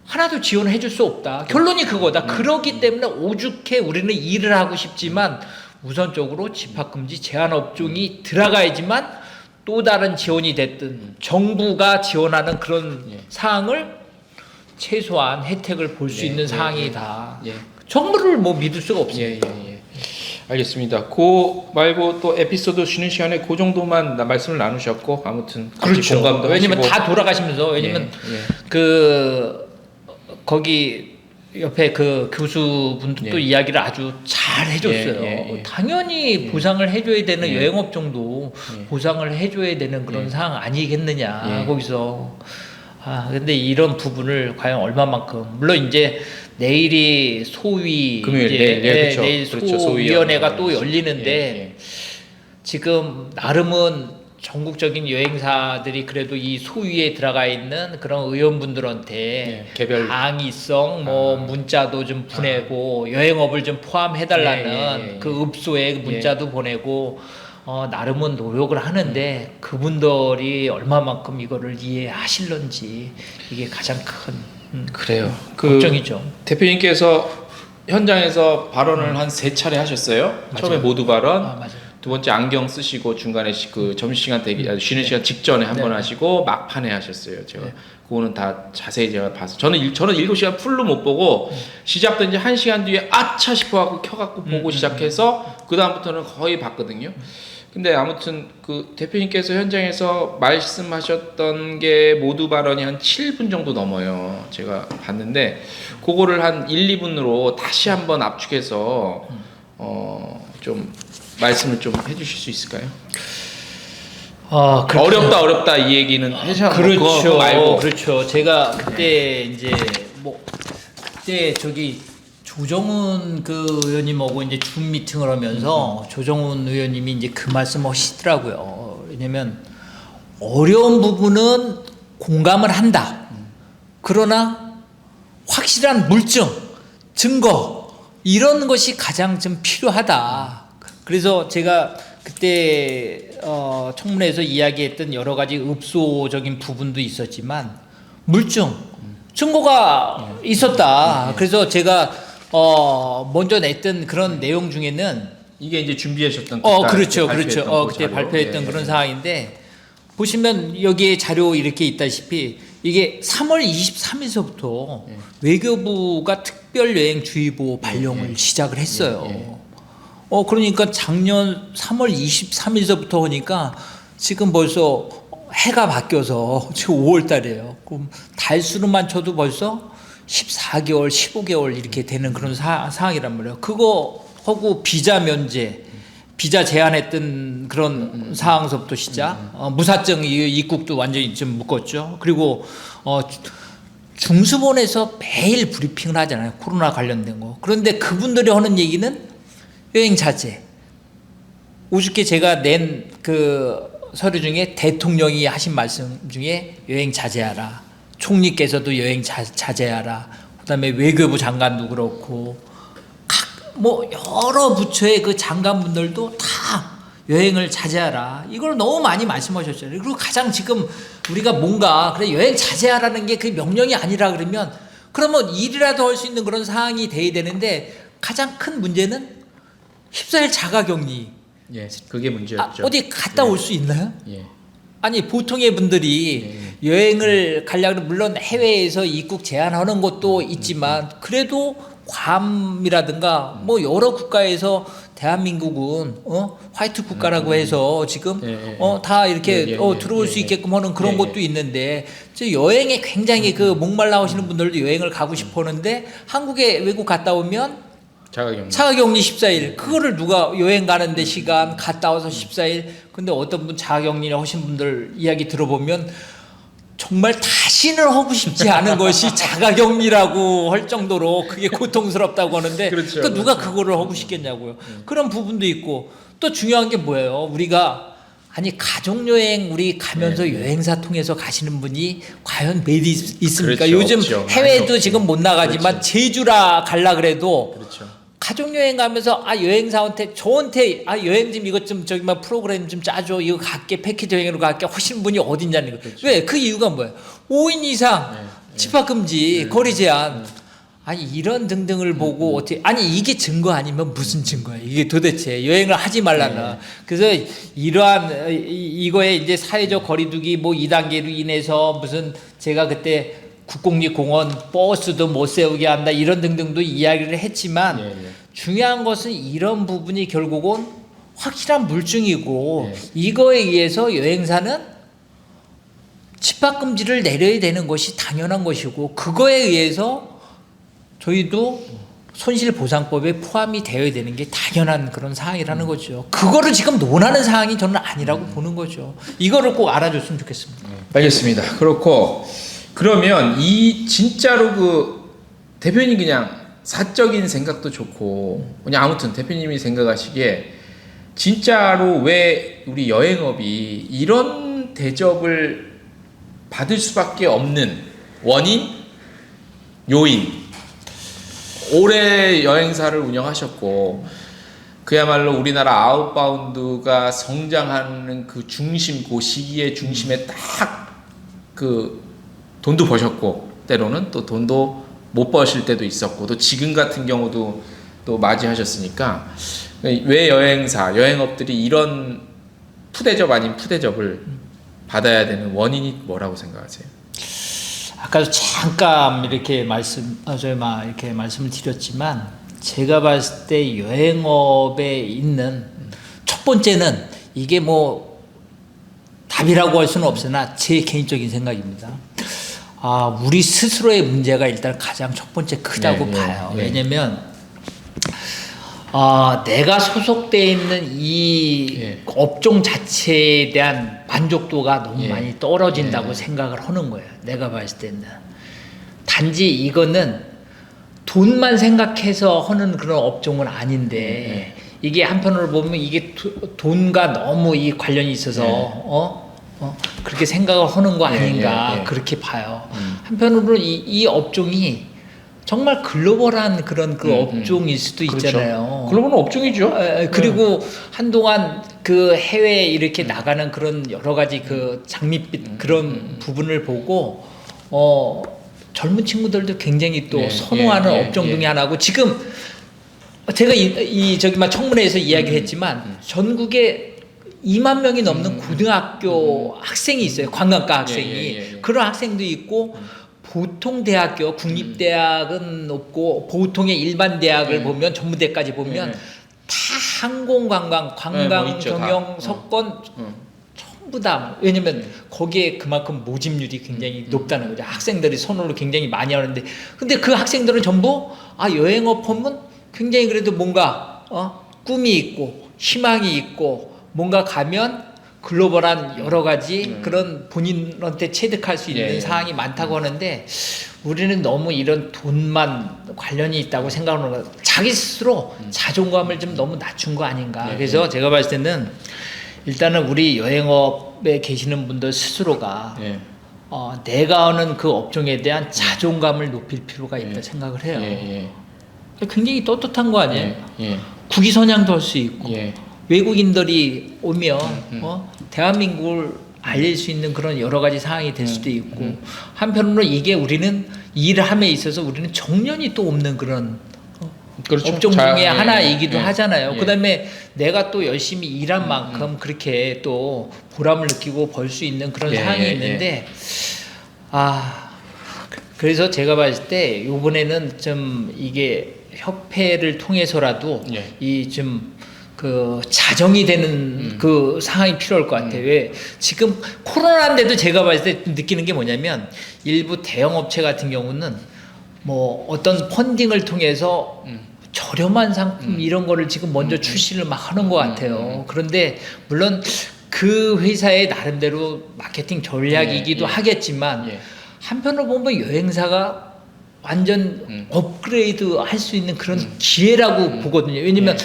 하나도 지원해 줄 수 없다. 결론이 그거다. 그렇기 때문에 오죽해 우리는 일을 하고 싶지만 우선적으로 집합금지 제한 업종이 들어가야지만 또 다른 지원이 됐든 정부가 지원하는 그런 사항을 최소한 혜택을 볼 수 있는 상황이다. 정부를 뭐 믿을 수가 없습니다. 알겠습니다. 그 말고 또 에피소드 쉬는 시간에 그 정도만 말씀을 나누셨고 아무튼 그렇죠. 공감도 왜냐면 하시고. 다 돌아가시면서 왜냐면 그 거기 옆에 그 교수분도 또 이야기를 아주 잘 해줬어요. 당연히 보상을 해줘야 되는 여행업종도 보상을 해줘야 되는 그런 상황 아니겠느냐 거기서. 근데 이런 부분을 과연 얼마만큼 물론 이제 내일이 소위 금요일 이제 그렇죠. 내일 그렇죠. 소위원회가 또 그렇죠. 열리는데 지금 나름은 전국적인 여행사들이 그래도 이 소위에 들어가 있는 그런 의원분들한테 개별 항의성 뭐 문자도 좀 보내고 여행업을 좀 포함해달라는 그 읍소에 문자도 보내고 나름은 노력을 하는데 그분들이 얼마만큼 이거를 이해하실런지 이게 가장 큰 그래요. 걱정이죠. 대표님께서 현장에서 발언을 한 3차례 하셨어요. 맞아요. 처음에 모두 발언, 맞아요. 두 번째 안경 쓰시고 중간에 그 점심시간 대기 쉬는 시간 직전에 한 번 하시고 막판에 하셨어요. 제가 그거는 다 자세히 제가 봐서 저는 7시간 풀로 못 보고 시작된 이제 1시간 뒤에 아차 싶어갖고 켜갖고 보고 시작해서 그 다음부터는 거의 봤거든요. 근데 아무튼 그 대표님께서 현장에서 말씀하셨던 게 모두 발언이 한 7분 정도 넘어요. 제가 봤는데 그거를 한 1, 2분으로 다시 한번 압축해서 좀 말씀을 좀 해주실 수 있을까요? 어렵다 이 얘기는 해주셨고 그렇죠. 말고 그렇죠. 제가 그때 이제 뭐 그때 저기 조정훈 그 의원님하고 이제 줌 미팅을 하면서 조정훈 의원님이 이제 그 말씀 하시더라고요. 왜냐면 어려운 부분은 공감을 한다. 그러나 확실한 물증, 증거 이런 것이 가장 좀 필요하다. 그래서 제가 그때 청문회에서 이야기했던 여러 가지 읍소적인 부분도 있었지만 물증, 증거가 있었다. 그래서 제가 먼저 냈던 그런 내용 중에는 이게 이제 준비하셨던 그렇죠. 그때 자료. 발표했던 그런 사항인데 보시면 여기에 자료 이렇게 있다시피 이게 3월 23일서부터 외교부가 특별여행주의보 발령을 시작을 했어요. 그러니까 작년 3월 23일서부터 하니까 지금 벌써 해가 바뀌어서 지금 5월 달이에요. 그럼 달수로만 쳐도 벌써 14개월, 15개월 이렇게 되는 그런 상황이란 말이에요. 그거 하고 비자 면제, 비자 제한했던 그런 상황서부터 시작, 무사증 입국도 완전히 좀 묶었죠. 그리고 중수본에서 매일 브리핑을 하잖아요. 코로나 관련된 거. 그런데 그분들이 하는 얘기는 여행 자제. 우습게 제가 낸 그 서류 중에 대통령이 하신 말씀 중에 여행 자제하라. 총리께서도 여행 자제하라. 그다음에 외교부 장관도 그렇고 뭐 여러 부처의 그 장관분들도 다 여행을 자제하라. 이걸 너무 많이 말씀하셨잖아요. 그리고 가장 지금 우리가 뭔가 그래 여행 자제하라는 게 그 명령이 아니라 그러면 일이라도 할 수 있는 그런 상황이 돼야 되는데 가장 큰 문제는 14일 자가격리. 그게 문제였죠. 어디 갔다 올 수 있나요? 예. 아니 보통의 분들이 여행을 가려면 물론 해외에서 입국 제한하는 것도 있지만 그래도 괌이라든가 뭐 여러 국가에서 대한민국은 화이트 국가라고 해서 지금 다 이렇게 들어올 수 있게끔 하는 그런 것도 있는데 여행에 굉장히 그 목말라 하시는 분들도 여행을 가고 싶어 하는데 한국에 외국 갔다 오면 자가격리 14일. 그거를 누가 여행 가는데 시간 갔다 와서 14일. 근데 어떤 분 자가격리 하신 분들 이야기 들어보면 정말 다시는 하고 싶지 않은 것이 자가격리라고 할 정도로 그게 고통스럽다고 하는데 그렇죠, 또 누가 그거를 하고 싶겠냐고요. 그런 부분도 있고 또 중요한 게 뭐예요? 우리가 아니 가족여행 우리 가면서 여행사 통해서 가시는 분이 과연 몇 있습니까? 그렇죠, 요즘 없죠. 해외도 지금 못 나가지만 제주라 갈라 그래도 가족여행 가면서 여행사한테 저한테 여행 좀 이것 좀 저기 막 프로그램 좀 짜줘 이거 갈게 패키지 여행으로 갈게 하시는 분이 어딨냐는 거. 왜? 그 이유가 뭐예요? 5인 이상 집합금지 거리 제한 이런 등등을 보고 어떻게 이게 증거 아니면 무슨 증거예요? 이게 도대체 여행을 하지 말라나. 그래서 이러한 이거에 이제 사회적 거리두기 뭐 2단계로 인해서 무슨 제가 그때 국공립공원 버스도 못 세우게 한다 이런 등등도 이야기를 했지만 중요한 것은 이런 부분이 결국은 확실한 물증이고 이거에 의해서 여행사는 집합금지를 내려야 되는 것이 당연한 것이고 그거에 의해서 저희도 손실보상법에 포함이 되어야 되는 게 당연한 그런 사항이라는 거죠. 그거를 지금 논하는 사항이 저는 아니라고 보는 거죠. 이거를 꼭 알아줬으면 좋겠습니다. 알겠습니다. 그렇고 그러면 이 진짜로 그 대표님 그냥 사적인 생각도 좋고 그냥 아무튼 대표님이 생각하시기에 진짜로 왜 우리 여행업이 이런 대접을 받을 수밖에 없는 원인, 요인. 오래 여행사를 운영하셨고 그야말로 우리나라 아웃바운드가 성장하는 그 중심, 그 시기의 중심에 딱 그 돈도 버셨고 때로는 또 돈도 못 버실 때도 있었고 또 지금 같은 경우도 또 맞이하셨으니까 왜 여행업들이 이런 푸대접 아닌 푸대접을 받아야 되는 원인이 뭐라고 생각하세요? 아까도 잠깐 이렇게 이렇게 말씀을 드렸지만 제가 봤을 때 여행업에 있는 첫 번째는 이게 뭐 답이라고 할 수는 없으나 제 개인적인 생각입니다. 우리 스스로의 문제가 일단 가장 첫 번째 크다고 봐요. 왜냐면 내가 소속되어 있는 이 업종 자체에 대한 만족도가 너무 많이 떨어진다고 생각을 하는 거예요. 내가 봤을 때는. 단지 이거는 돈만 생각해서 하는 그런 업종은 아닌데 이게 한편으로 보면 이게 돈과 너무 이 관련이 있어서 그렇게 생각을 하는 거 아닌가 그렇게 봐요. 한편으로는 이 업종이 정말 글로벌한 그런 업종일 수도 있잖아요. 글로벌은 업종이죠. 그리고 한동안 그 해외에 이렇게 나가는 그런 여러 가지 그 장밋빛 그런 부분을 보고 젊은 친구들도 굉장히 또 선호하는 업종 중에 하나고 지금 제가 청문회에서 이야기를 했지만 전국에 2만 명이 넘는 고등학교 학생이 있어요. 관광과 학생이. 그런 학생도 있고 보통 대학교, 국립대학은 없고 보통의 일반 대학을 보면 전문대까지 보면 다 항공관광, 관광, 경영, 석권 전부 다. 왜냐면 거기에 그만큼 모집률이 굉장히 높다는 거죠. 학생들이 선호를 굉장히 많이 하는데 근데 그 학생들은 전부 여행업 하면 굉장히 그래도 뭔가 꿈이 있고 희망이 있고 뭔가 가면 글로벌한 여러 가지 그런 본인한테 체득할 수 있는 사항이 많다고 하는데 우리는 너무 이런 돈만 관련이 있다고 생각하는 거예요. 자기 스스로 자존감을 좀 너무 낮춘 거 아닌가. 그래서 제가 봤을 때는 일단은 우리 여행업에 계시는 분들 스스로가 내가 하는 그 업종에 대한 자존감을 높일 필요가 있다 생각을 해요. 굉장히 떳떳한 거 아니에요? 국위선양도 할 수 있고 외국인들이 오면 대한민국을 알릴 수 있는 그런 여러 가지 상황이 될 수도 있고 한편으로 이게 우리는 일을 함에 있어서 우리는 정년이 또 없는 그런 업종 중에 하나이기도 하잖아요. 그 다음에 내가 또 열심히 일한 만큼 그렇게 또 보람을 느끼고 벌 수 있는 그런 상황이 있는데 그래서 제가 봤을 때 이번에는 좀 이게 협회를 통해서라도 이 좀 그 자정이 되는 그 상황이 필요할 것 같아요. 왜 지금 코로나인데도 제가 봤을 때 느끼는 게 뭐냐면 일부 대형 업체 같은 경우는 뭐 어떤 펀딩을 통해서 저렴한 상품 이런 거를 지금 먼저 출시를 막 하는 것 같아요. 그런데 물론 그 회사의 나름대로 마케팅 전략이기도 하겠지만 한편으로 보면 여행사가 완전 업그레이드 할 수 있는 그런 기회라고 보거든요. 왜냐면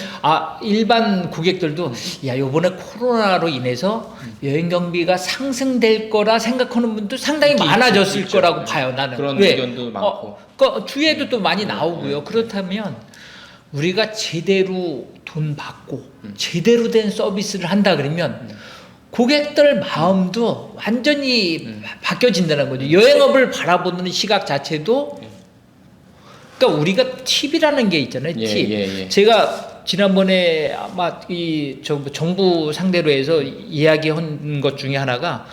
일반 고객들도 요번에 코로나로 인해서 여행 경비가 상승될 거라 생각하는 분도 상당히 많아졌을 거라고 봐요. 나는 그런 의견도 많고 주위에도 또 많이 나오고요. 그렇다면 우리가 제대로 돈 받고 제대로 된 서비스를 한다 그러면 고객들 마음도 완전히 바뀌어진다는 거죠. 여행업을 바라보는 시각 자체도 그러니까 우리가 팁이라는 게 있잖아요. 팁. 제가 지난번에 아마 정부 상대로 해서 이야기한 것 중에 하나가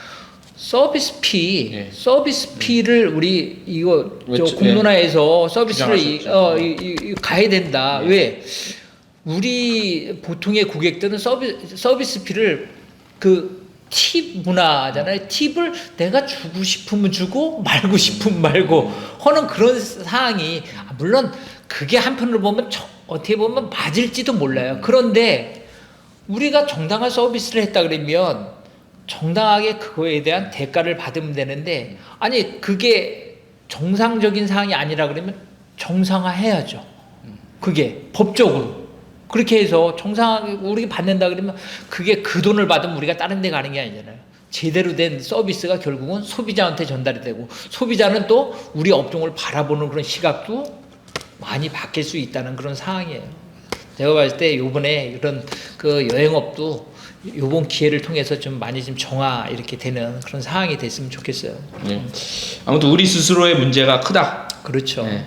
서비스 피를 우리 이거 공론화에서 서비스를 가야 된다. 왜? 우리 보통의 고객들은 서비스 피를 팁 문화잖아요. 팁을 내가 주고 싶으면 주고 말고 싶으면 말고 하는 그런 상황이 물론 그게 한편으로 보면 어떻게 보면 맞을지도 몰라요. 그런데 우리가 정당한 서비스를 했다 그러면 정당하게 그거에 대한 대가를 받으면 되는데 아니 그게 정상적인 상황이 아니라 그러면 정상화해야죠. 그게 법적으로. 그렇게 해서 정상하게 우리가 받는다 그러면 그게 그 돈을 받으면 우리가 다른 데 가는 게 아니잖아요. 제대로 된 서비스가 결국은 소비자한테 전달이 되고 소비자는 또 우리 업종을 바라보는 그런 시각도 많이 바뀔 수 있다는 그런 상황이에요. 제가 봤을 때 요번에 이런 그 여행업도 요번 기회를 통해서 좀 많이 좀 정화 이렇게 되는 그런 상황이 됐으면 좋겠어요. 네. 아무튼 우리 스스로의 문제가 크다. 그렇죠. 네.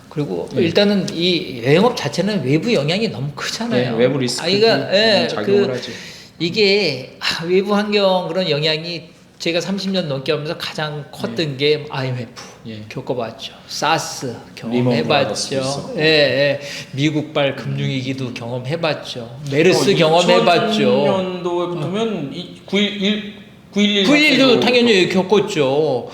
그리고 일단은 이 여행업 자체는 외부 영향이 너무 크잖아요. 네, 외부 리스크 작용을 하지. 이게 외부 환경 그런 영향이 제가 30년 넘게 하면서 가장 컸던 게 IMF 겪어봤죠. 사스 경험해봤죠. 미국발 금융위기도 경험해봤죠. 메르스 경험해봤죠. 2000년도부터면 9.11 9.11도 당연히 겪었죠.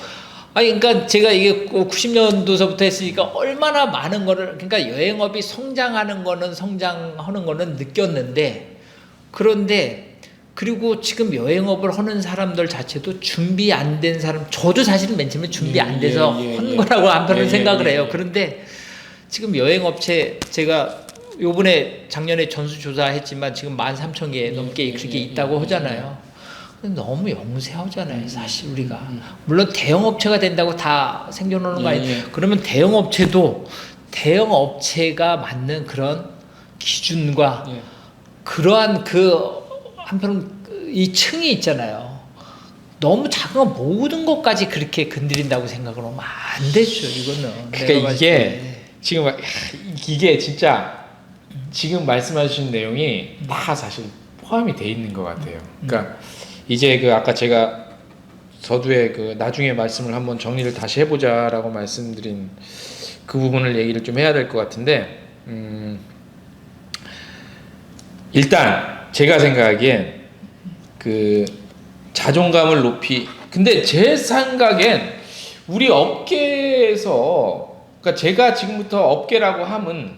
아니, 그러니까 제가 이게 90년도서부터 했으니까 얼마나 많은 거를, 그러니까 여행업이 성장하는 거는 느꼈는데, 그런데, 그리고 지금 여행업을 하는 사람들 자체도 준비 안 된 사람, 저도 사실은 맨 처음에 준비 안 돼서 한 거라고 한편은 생각을 해요. 그런데 지금 여행업체, 제가 요번에 작년에 전수조사했지만 지금 13,000개 넘게 그렇게 있다고 하잖아요. 너무 영세하잖아요, 사실 우리가. 물론 대형업체가 된다고 다 생겨나는 거 아니에요. 그러면 대형업체가 맞는 그런 기준과 그러한 한편 이 층이 있잖아요. 너무 작은 모든 것까지 그렇게 건드린다고 생각을 하면 안 되죠, 이거는. 그러니까 이게 진짜 지금 말씀하신 내용이 다 사실 포함이 돼 있는 것 같아요. 그러니까 이제 아까 제가 서두에 나중에 말씀을 한번 정리를 다시 해보자라고 말씀드린 그 부분을 얘기를 좀 해야 될 것 같은데, 일단 제가 생각하기엔 자존감을 근데 제 생각엔 우리 업계에서, 그러니까 제가 지금부터 업계라고 함은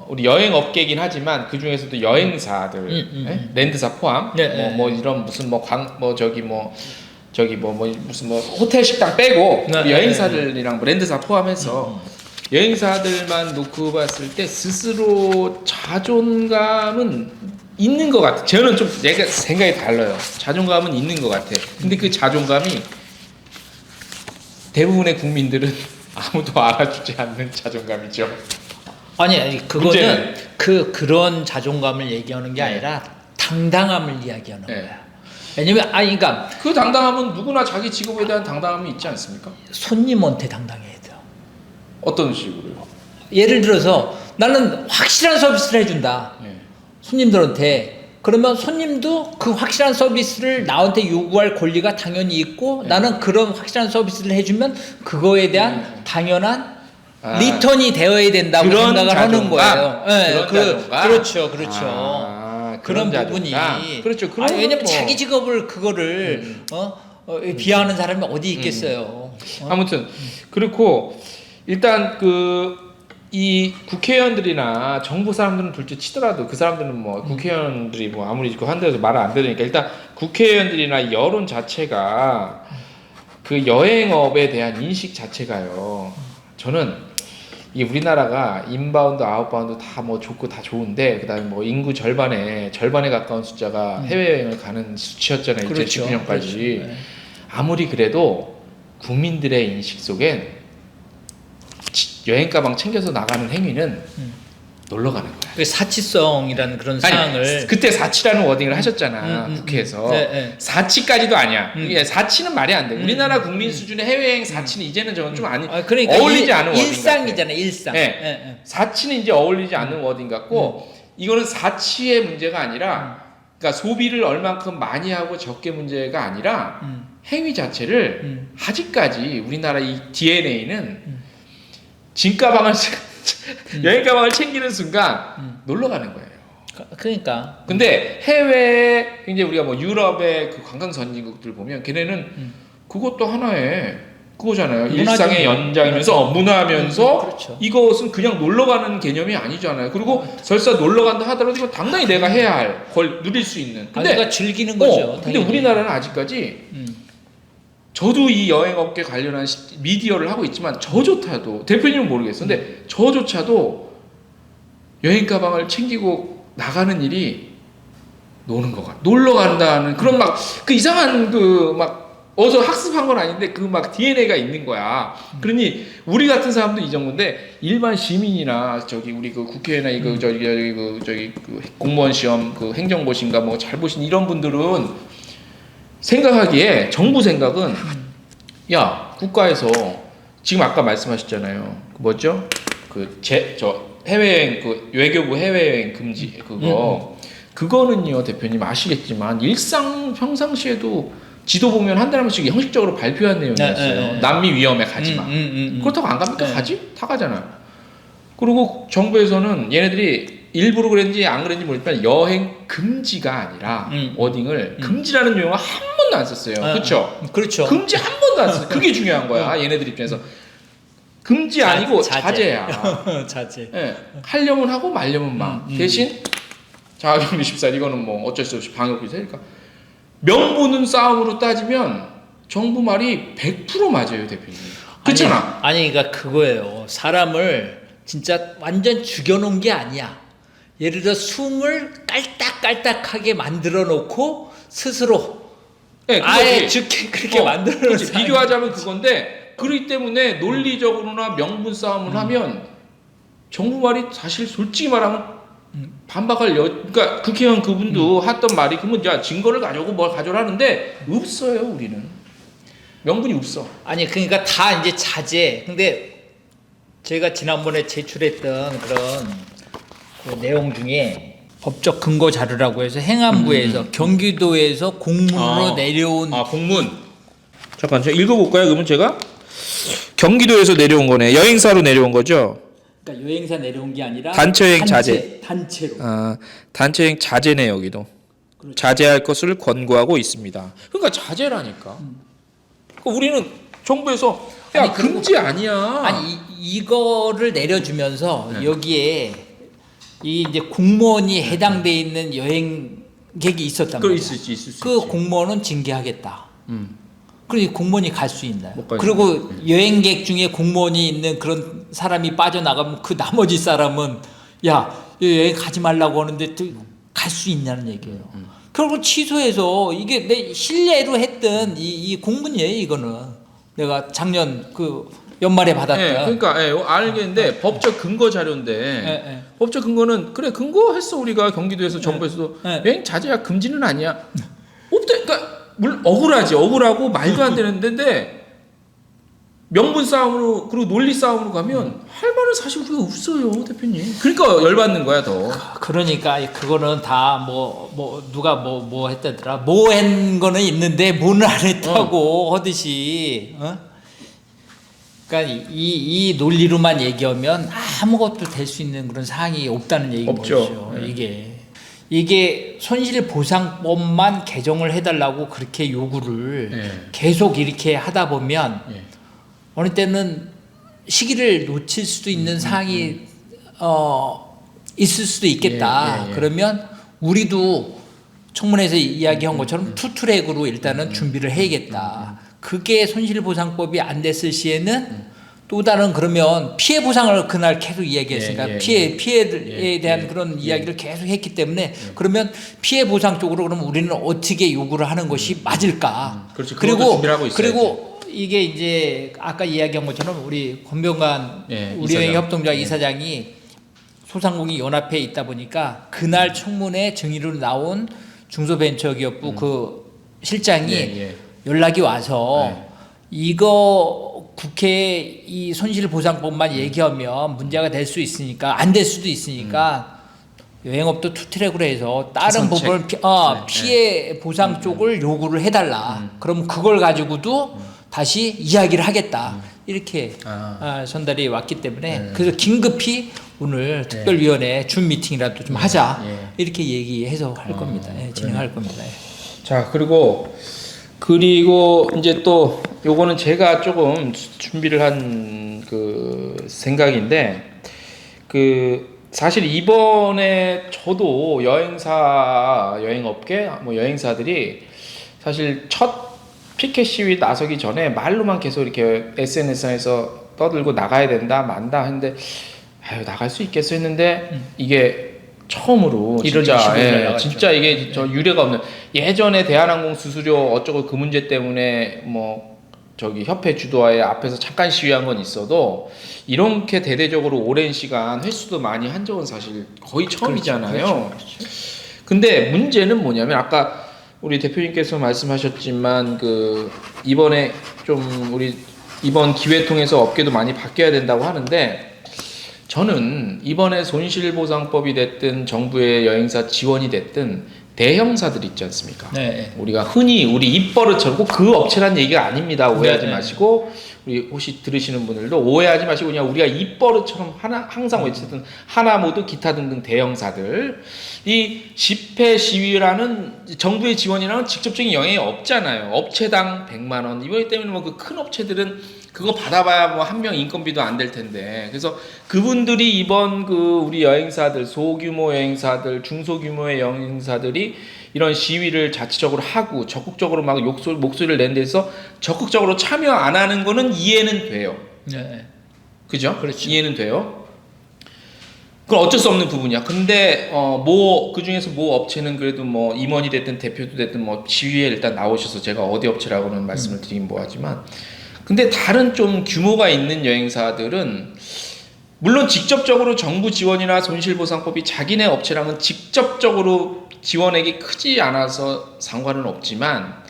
우리 여행 업계이긴 하지만 그 중에서도 여행사들, 랜드사 포함, 이런 무슨 무슨 호텔 식당 빼고 여행사들이랑 랜드사 포함해서 여행사들만 놓고 봤을 때 스스로 자존감은 있는 것 같아. 저는 좀 내가 생각이 달라요. 자존감은 있는 것 같아. 근데 그 자존감이 대부분의 국민들은 아무도 알아주지 않는 자존감이죠. 아니 그거는 그런 자존감을 얘기하는 게 아니라 당당함을 이야기하는 거야. 왜냐면 그러니까 그 당당함은 누구나 자기 직업에 대한 당당함이 있지 않습니까? 손님한테 당당해야 돼요. 어떤 식으로요? 예를 들어서 나는 확실한 서비스를 해준다. 손님들한테. 그러면 손님도 그 확실한 서비스를 나한테 요구할 권리가 당연히 있고 나는 그런 확실한 서비스를 해주면 그거에 대한 당연한 리턴이 되어야 된다고 생각을 하는 거예요. 그렇죠. 그런 부분이. 그렇죠. 왜냐면 자기 직업을 그거를 비하하는 사람이 어디 있겠어요. 아무튼 그렇고 일단 이 국회의원들이나 정부 사람들은 둘째 치더라도 그 사람들은 국회의원들이 아무리 한데도 말을 안 들으니까 일단 국회의원들이나 여론 자체가 그 여행업에 대한 인식 자체가요. 저는 이게 우리나라가 인바운드, 아웃바운드 다 좋고 다 좋은데 그다음에 인구 절반에 가까운 숫자가 해외여행을 가는 수치였잖아요. 그렇죠. 2019년까지. 그렇죠. 아무리 그래도 국민들의 인식 속엔 여행 가방 챙겨서 나가는 행위는 놀러 가는 거야. 그 사치성이라는 그런 사항을 그때 사치라는 워딩을 하셨잖아. 국회에서. 사치까지도 아니야. 사치는 말이 안 돼. 우리나라 국민 수준의 해외여행 사치는 이제는 저는 좀 그러니까 어울리지 않은 워딩 일상이잖아요. 일상. 사치는 이제 어울리지 않는 워딩 같고 이거는 사치의 문제가 아니라 그러니까 소비를 얼만큼 많이 하고 적게 문제가 아니라 행위 자체를 아직까지 우리나라 이 DNA는 짐가방을 여행 가방을 챙기는 순간 놀러 가는 거예요. 그러니까. 근데 해외 이제 우리가 유럽의 그 관광 선진국들 보면 걔네는 그것도 하나의 그거잖아요. 일상의 연장이면서 문화면서 그렇죠. 이것은 그냥 놀러 가는 개념이 아니잖아요. 그리고 설사 놀러 간다 하더라도 이건 당당히 내가 해야 할 걸 누릴 수 있는. 근데 그러니까 즐기는 거죠. 근데 우리나라는 아직까지 저도 이 여행업계 관련한 미디어를 하고 있지만 저조차도 대표님은 모르겠어. 근데 저조차도 여행 가방을 챙기고 나가는 일이 노는 거가 놀러 간다는 그런 막 그 이상한 그 막 어서 학습한 건 아닌데 그 막 DNA가 있는 거야. 그러니 우리 같은 사람도 이 정도인데 일반 시민이나 저기 우리 그 국회의원이나 이거 저기 그 공무원 시험 그 행정고시인가 뭐 잘 보신 이런 분들은 생각하기에 정부 생각은 야 국가에서 지금 아까 말씀하셨잖아요. 그 뭐죠? 그 해외여행 그 외교부 해외여행 금지 그거 그거는요 대표님 아시겠지만 일상 평상시에도 지도 보면 한 달에 한 번씩 형식적으로 발표한 내용이었어요. 남미 위험에 가지 마. 그렇다고 안 갑니까? 가지? 다 가잖아요. 그리고 정부에서는 얘네들이 일부러 그랬는지 안 그랬는지 모르겠지만 여행 금지가 아니라 워딩을 금지라는 용어 한 번도 안 썼어요. 그렇죠? 그렇죠. 금지 한 번도 안 썼어요. 그게 중요한 거야. 얘네들 입장에서. 금지 아니고 자제야. 자제. 네. 하려면 하고 말려면 마. 대신 자가격리 14일 이거는 뭐 어쩔 수 없이 방역 비서니까 명분은 싸움으로 따지면 정부 말이 100% 맞아요, 대표님. 그렇잖아. 아니, 그러니까 그거예요. 사람을 진짜 완전 죽여놓은 게 아니야. 예를 들어 숨을 깔딱깔딱하게 만들어 놓고 스스로 네, 아예 죽게 그렇게 만들어 놓은 비교하자면 그건데 그렇기 때문에 논리적으로나 명분 싸움을 하면 정부 말이 사실 솔직히 말하면 반박할 그러니까 국회의원 그분도 했던 말이 그러면 야 증거를 가져오고 뭘 가져라는데 없어요 우리는 명분이 없어. 아니 그러니까 다 이제 자제. 근데 제가 지난번에 제출했던 그런 그 내용 중에 법적 근거 자료라고 해서 행안부에서 경기도에서 공문으로 내려온 공문 잠깐 제가 읽어볼까요? 그러면 제가 경기도에서 내려온 거네. 여행사로 내려온 거죠. 그러니까 여행사 내려온 게 아니라 단체여행 자제. 단체로. 단체여행 자제네 여기도. 그렇죠. 자제할 것을 권고하고 있습니다. 그러니까 자제라니까. 그러니까 우리는 정부에서 야 아니, 금지 아니야. 아니 이거를 내려주면서 여기에 이 이제 공무원이 해당돼 있는 여행객이 있었단 말이야. 있을 수 그 있지. 공무원은 징계하겠다. 그리고 공무원이 갈 수 있나요? 가지. 그리고 여행객 중에 공무원이 있는 그런 사람이 빠져나가면 그 나머지 사람은 야 여행 가지 말라고 하는데 갈 수 있냐는 얘기예요. 결국 취소해서 이게 내 신뢰로 했던 이 공문이에요. 이거는 내가 작년 그 연말에 받았던. 네, 그러니까 알겠는데 법적 근거 자료인데 법적 근거는 그래 근거했어 우리가 경기도에서 정부에서도 여행 자제야 금지는 아니야. 없대. 그러니까 물론 억울하고 말도 안 되는 데인데 명분 싸움으로 그리고 논리 싸움으로 가면 할 말은 사실 우리가 없어요 대표님. 그러니까 열받는 거야 더. 그러니까 그거는 다 누가 뭐 했다더라. 뭐 한 거는 있는데 뭐는 안 했다고 하듯이. 그러니까 이 논리로만 얘기하면 아무것도 될 수 있는 그런 사항이 없다는 얘기인 거죠. 이게 손실보상법만 개정을 해달라고 그렇게 요구를 계속 이렇게 하다 보면 어느 때는 시기를 놓칠 수도 있는 사항이 있을 수도 있겠다. 그러면 우리도 청문회에서 이야기한 것처럼 투트랙으로 일단은 준비를 해야겠다. 그게 손실보상법이 안 됐을 시에는 또 다른 그러면 피해 보상을 그날 계속 이야기했으니까 피해에 대한 그런 이야기를 계속 했기 때문에 그러면 피해 보상 쪽으로 그러면 우리는 어떻게 요구를 하는 것이 맞을까? 그렇지, 그리고 이게 이제 아까 이야기한 것처럼 우리 권병관 우리 여행 협동조합 이사장이 소상공인 연합회에 있다 보니까 그날 청문회 증인으로 나온 중소벤처기업부 그 실장이 연락이 와서 이거 국회에 이 손실보상법만 얘기하면 문제가 될 수 있으니까 안 될 수도 있으니까 여행업도 투트랙으로 해서 다른 부분을 피해 보상 쪽을 요구를 해달라. 그럼 그걸 가지고도 다시 이야기를 하겠다. 이렇게 전달이 왔기 때문에 그래서 긴급히 오늘 특별위원회 준 미팅이라도 좀 하자. 이렇게 얘기해서 할 겁니다. 진행할 겁니다. 자 그리고 이제 또 요거는 제가 조금 준비를 한 그 생각인데 사실 이번에 저도 여행업계 여행사들이 사실 첫 피켓 시위 나서기 전에 말로만 계속 이렇게 SNS상에서 떠들고 나가야 된다 만다 했는데 아유 나갈 수 있겠어 했는데 이게 처음으로 1월 진짜 25일 날 예, 나갔죠. 진짜 이게 저 유례가 없는 예전에 대한항공 수수료 어쩌고 그 문제 때문에 뭐 저기 협회 주도하에 앞에서 잠깐 시위한 건 있어도 이렇게 대대적으로 오랜 시간 횟수도 많이 한 적은 사실 거의 처음이잖아요. 그렇죠. 근데 문제는 뭐냐면 아까 우리 대표님께서 말씀하셨지만 그 이번에 좀 우리 이번 기회 통해서 업계도 많이 바뀌어야 된다고 하는데 저는 이번에 손실보상법이 됐든 정부의 여행사 지원이 됐든 대형사들 있지 않습니까? 네. 우리가 흔히 우리 입버릇처럼 꼭 그 업체란 얘기가 아닙니다. 오해하지 네. 마시고 우리 혹시 들으시는 분들도 오해하지 마시고 그냥 우리가 입버릇처럼 항상 외치던 하나모드 기타 등등 대형사들 이 집회 시위라는 정부의 지원이랑은 직접적인 영향이 없잖아요. 업체당 100만 원 이번 때문에 뭐 그 큰 업체들은 그거 받아봐야 뭐 한 명 인건비도 안 될 텐데 그래서 그분들이 이번 그 우리 여행사들 소규모 여행사들 중소규모의 여행사들이 이런 시위를 자체적으로 하고 적극적으로 막 목소리를 낸 데서 적극적으로 참여 안 하는 거는 이해는 돼요. 네. 그죠? 그렇죠. 이해는 돼요. 그건 어쩔 수 없는 부분이야. 근데 뭐 그중에서 뭐 업체는 그래도 뭐 임원이 됐든 대표도 됐든 뭐 시위에 일단 나오셔서 제가 어디 업체라고는 말씀을 드리긴 뭐하지만 근데 다른 좀 규모가 있는 여행사들은 물론 직접적으로 정부 지원이나 손실보상법이 자기네 업체랑은 직접적으로 지원액이 크지 않아서 상관은 없지만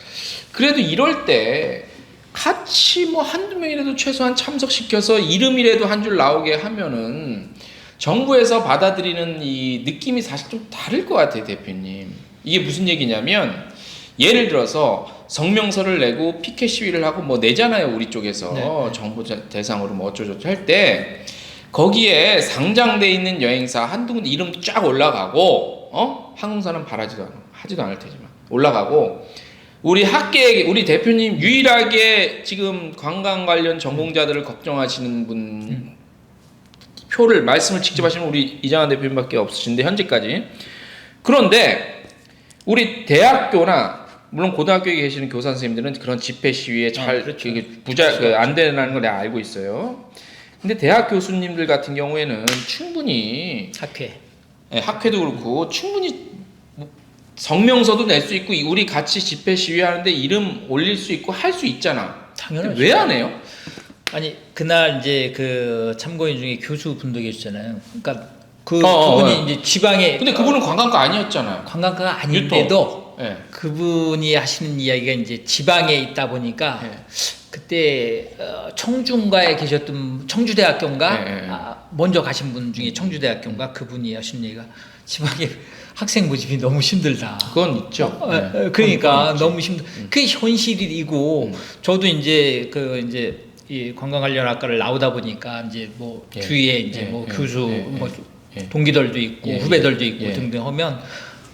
그래도 이럴 때 같이 뭐 한두 명이라도 최소한 참석시켜서 이름이라도 한 줄 나오게 하면은 정부에서 받아들이는 이 느낌이 사실 좀 다를 것 같아요, 대표님. 이게 무슨 얘기냐면 예를 들어서 성명서를 내고 피켓 시위를 하고 뭐 내잖아요, 우리 쪽에서. 네. 정부 대상으로 뭐 어쩌고저쩌고 할 때 거기에 상장돼 있는 여행사 한두 군데 이름 쫙 올라가고 항공사는 하지도 않을 테지만 올라가고 우리 우리 대표님 유일하게 지금 관광 관련 전공자들을 걱정하시는 분 표를 말씀을 직접 하시면 우리 이장한 대표님밖에 없으신데 현재까지. 그런데 우리 대학교나 물론 고등학교에 계시는 교사 선생님들은 그런 집회 시위에 잘 그렇죠. 안 되는 걸 내가 알고 있어요. 근데 대학 교수님들 같은 경우에는 충분히 학회도 그렇고 충분히 성명서도 낼 수 있고 우리 같이 집회 시위하는데 이름 올릴 수 있고 할 수 있잖아. 당연하죠. 왜 안 해요? 아니 그날 이제 그 참고인 중에 교수분도 계셨잖아요. 그러니까 그분이 이제 지방에 근데 그분은 관광가 아니었잖아요. 관광가가 아닌데도 네. 그분이 하시는 이야기가 이제 지방에 있다 보니까 네. 그때 청중가에 계셨던 청주대학교인가 네. 먼저 가신 분 중에 청주대학교인가 그분이 하신 얘기가 지방에 학생 모집이 너무 힘들다. 그건 있죠. 네. 그러니까 그건 너무 힘들. 그게 현실이고 저도 이제 이 관광 관련 학과를 나오다 보니까 이제 뭐 주위에 이제 뭐 교수 뭐 동기들도 있고 후배들도 있고 등등 하면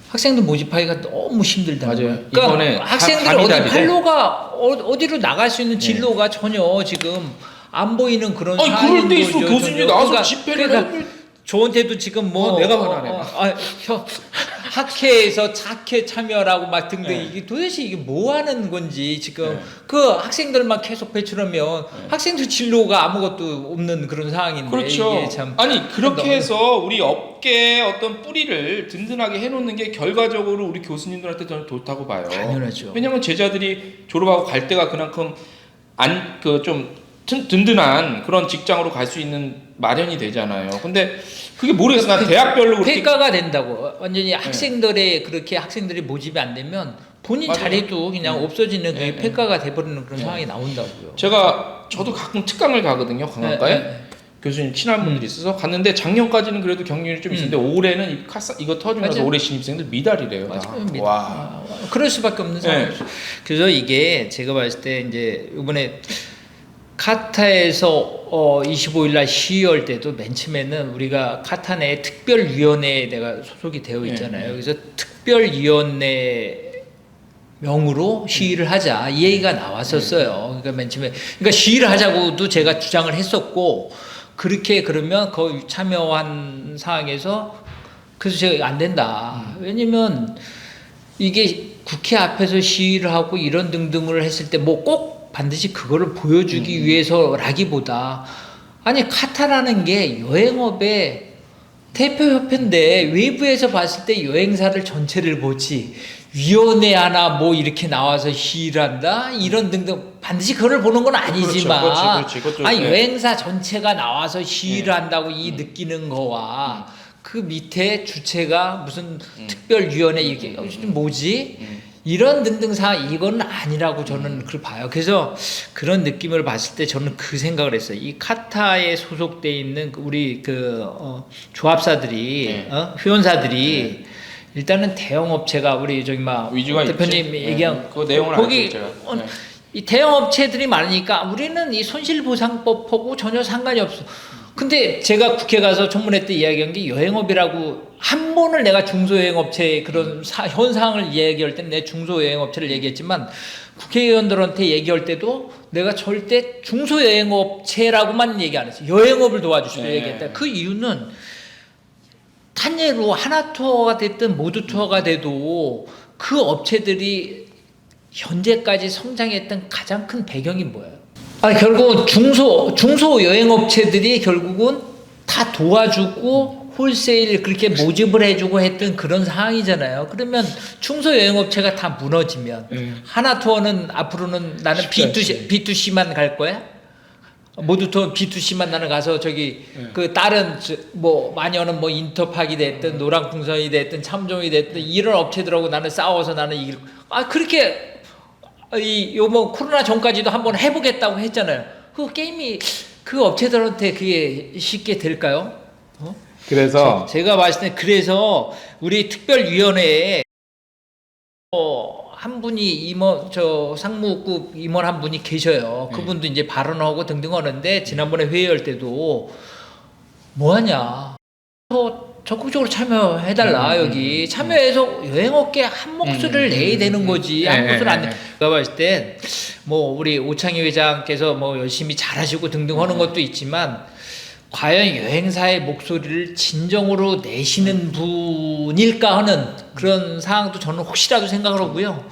학생들 모집하기가 너무 힘들다는 거예요. 그러니까 이번에 학생들 어디 판로가 어디로 나갈 수 있는 진로가 전혀 지금 안 보이는 그런 그럴 때 있어. 거죠, 교수님이 전혀. 나와서 집회를 저한테도 지금 내가 화나네. 학회에서 학회 참여라고 막 등등 네. 이게 도대체 이게 뭐 하는 건지 지금 네. 그 학생들만 계속 배출하면 학생들 진로가 아무것도 없는 그런 상황인데 그렇죠. 이게 참 아니 그렇게 해서 우리 업계의 어떤 뿌리를 든든하게 해놓는 게 결과적으로 우리 교수님들한테 저는 좋다고 봐요. 당연하죠. 왜냐면 제자들이 졸업하고 갈 때가 그만큼 좀 든든한 그런 직장으로 갈 수 있는 마련이 되잖아요. 근데 그게 모르겠어. 난 대학별로 그렇게 폐가가 된다고 완전히 학생들의 그렇게 학생들이 모집이 안 되면 본인 맞아요. 자리도 그냥 없어지는 네, 그게 폐가가 돼버리는 그런 상황이 나온다고요. 저도 가끔 특강을 가거든요. 관광과에 교수님 친한 분들이 있어서 갔는데 작년까지는 그래도 경륜이 좀 있었는데 올해는 이거 터지면서 맞아요. 올해 신입생들 미달이래요. 맞아요. 와. 그럴 수밖에 없는 상황이죠. 그래서 이게 제가 봤을 때 이제 이번에 카타에서 25일 날 시위할 때도 맨 처음에는 우리가 카타 내 특별위원회에 내가 소속이 되어 있잖아요. 그래서 특별위원회 명으로 시위를 하자 이 얘기가 나왔었어요. 그러니까 맨 처음에 그러니까 시위를 하자고도 제가 주장을 했었고 그렇게 그러면 거기 참여한 상황에서 그래서 제가 안 된다. 왜냐면 이게 국회 앞에서 시위를 하고 이런 등등을 했을 때 뭐 꼭 반드시 그거를 보여주기 위해서라기보다 아니 카타라는 게 여행업의 대표협회인데 외부에서 봤을 때 여행사를 전체를 보지 위원회 하나 뭐 이렇게 나와서 시위한다 이런 등등 반드시 그걸 보는 건 아니지만 그것도, 아니 네. 여행사 전체가 나와서 시위를 한다고 이 느끼는 거와 그 밑에 주체가 무슨 특별위원회 이게 뭐지? 이런 등등 사항 이건 아니라고 저는 그걸 봐요. 그래서 그런 느낌을 봤을 때 저는 그 생각을 했어요. 이 카타에 소속돼 있는 우리 조합사들이 회원사들이 일단은 대형 업체가 우리 저기 막 위주가 대표님 있지. 얘기한 그 내용을 거기 알죠, 제가. 네. 이 대형 업체들이 많으니까 우리는 이 손실보상법하고 전혀 상관이 없어. 근데 제가 국회 가서 청문회 때 이야기한 게 여행업이라고 한 번을 내가 중소여행업체 그런 현상을 얘기할 때는 내 중소여행업체를 얘기했지만 국회의원들한테 얘기할 때도 내가 절대 중소여행업체라고만 얘기 안 했어요. 여행업을 도와주시고 네. 얘기했다. 그 이유는 단예로 하나 투어가 됐든 모두 투어가 돼도 그 업체들이 현재까지 성장했던 가장 큰 배경이 뭐예요? 결국은 중소 여행업체들이 결국은 다 도와주고 홀세일 그렇게 모집을 해주고 했던 그런 상황이잖아요. 그러면 중소 여행업체가 다 무너지면 하나 투어는 앞으로는 나는 B2C만 갈 거야? 모두 투어 B2C만 나는 가서 저기 그 다른 뭐 마녀는 뭐 인터팍이 됐든 노랑풍선이 됐든 참종이 됐든 이런 업체들하고 나는 싸워서 나는 이길 그렇게 요번 코로나 전까지도 한번 해보겠다고 했잖아요. 그 게임이 그 업체들한테 그게 쉽게 될까요? 그래서 제가 봤을 때 그래서 우리 특별위원회에 한 분이 상무급 임원 한 분이 계셔요. 그분도 이제 발언하고 등등 하는데 지난번에 회의할 때도 뭐하냐 더 적극적으로 참여해달라. 여기 참여해서 여행업계 한 목소리를 내야 되는 거지. 한 목소리 안 내. 제가 봤을 때 뭐 우리 오창희 회장께서 뭐 열심히 잘하시고 등등 하는 것도 있지만 과연 여행사의 목소리를 진정으로 내시는 분일까 하는 그런 상황도 저는 혹시라도 생각을 하고요.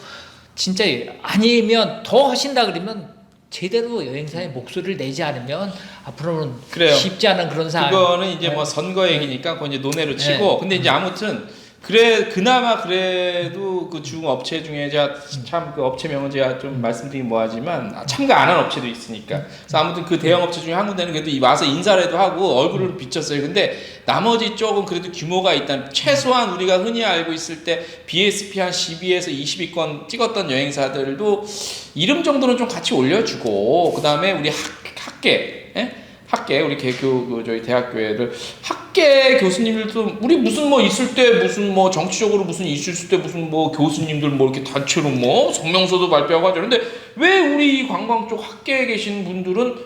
진짜 아니면 더 하신다 그러면 제대로 여행사의 목소리를 내지 않으면 앞으로는 그래요. 쉽지 않은 그런 상황. 그거는 이제 뭐 선거 얘기니까 그건 이제 논외로 치고 근데 이제 아무튼 그나마 그래도 그 중업체 중에 제가 참 그 업체명은 제가 좀 말씀드리긴 뭐하지만 참가 안 한 업체도 있으니까 그래서 아무튼 그 대형 업체 중에 한 군데는 그래도 와서 인사라도 하고 얼굴을 비쳤어요. 근데 나머지 쪽은 그래도 규모가 있다는 최소한 우리가 흔히 알고 있을 때 BSP 한 12에서 20위권 찍었던 여행사들도 이름 정도는 좀 같이 올려주고 그 다음에 우리 학계 우리 개교 저희 대학교애들 학계 교수님들도 우리 무슨 뭐 있을 때 무슨 뭐 정치적으로 무슨 이슈 있을 때 무슨 뭐 교수님들 뭐 이렇게 단체로 뭐 성명서도 발표하고 하죠. 근데 왜 우리 관광 쪽 학계에 계신 분들은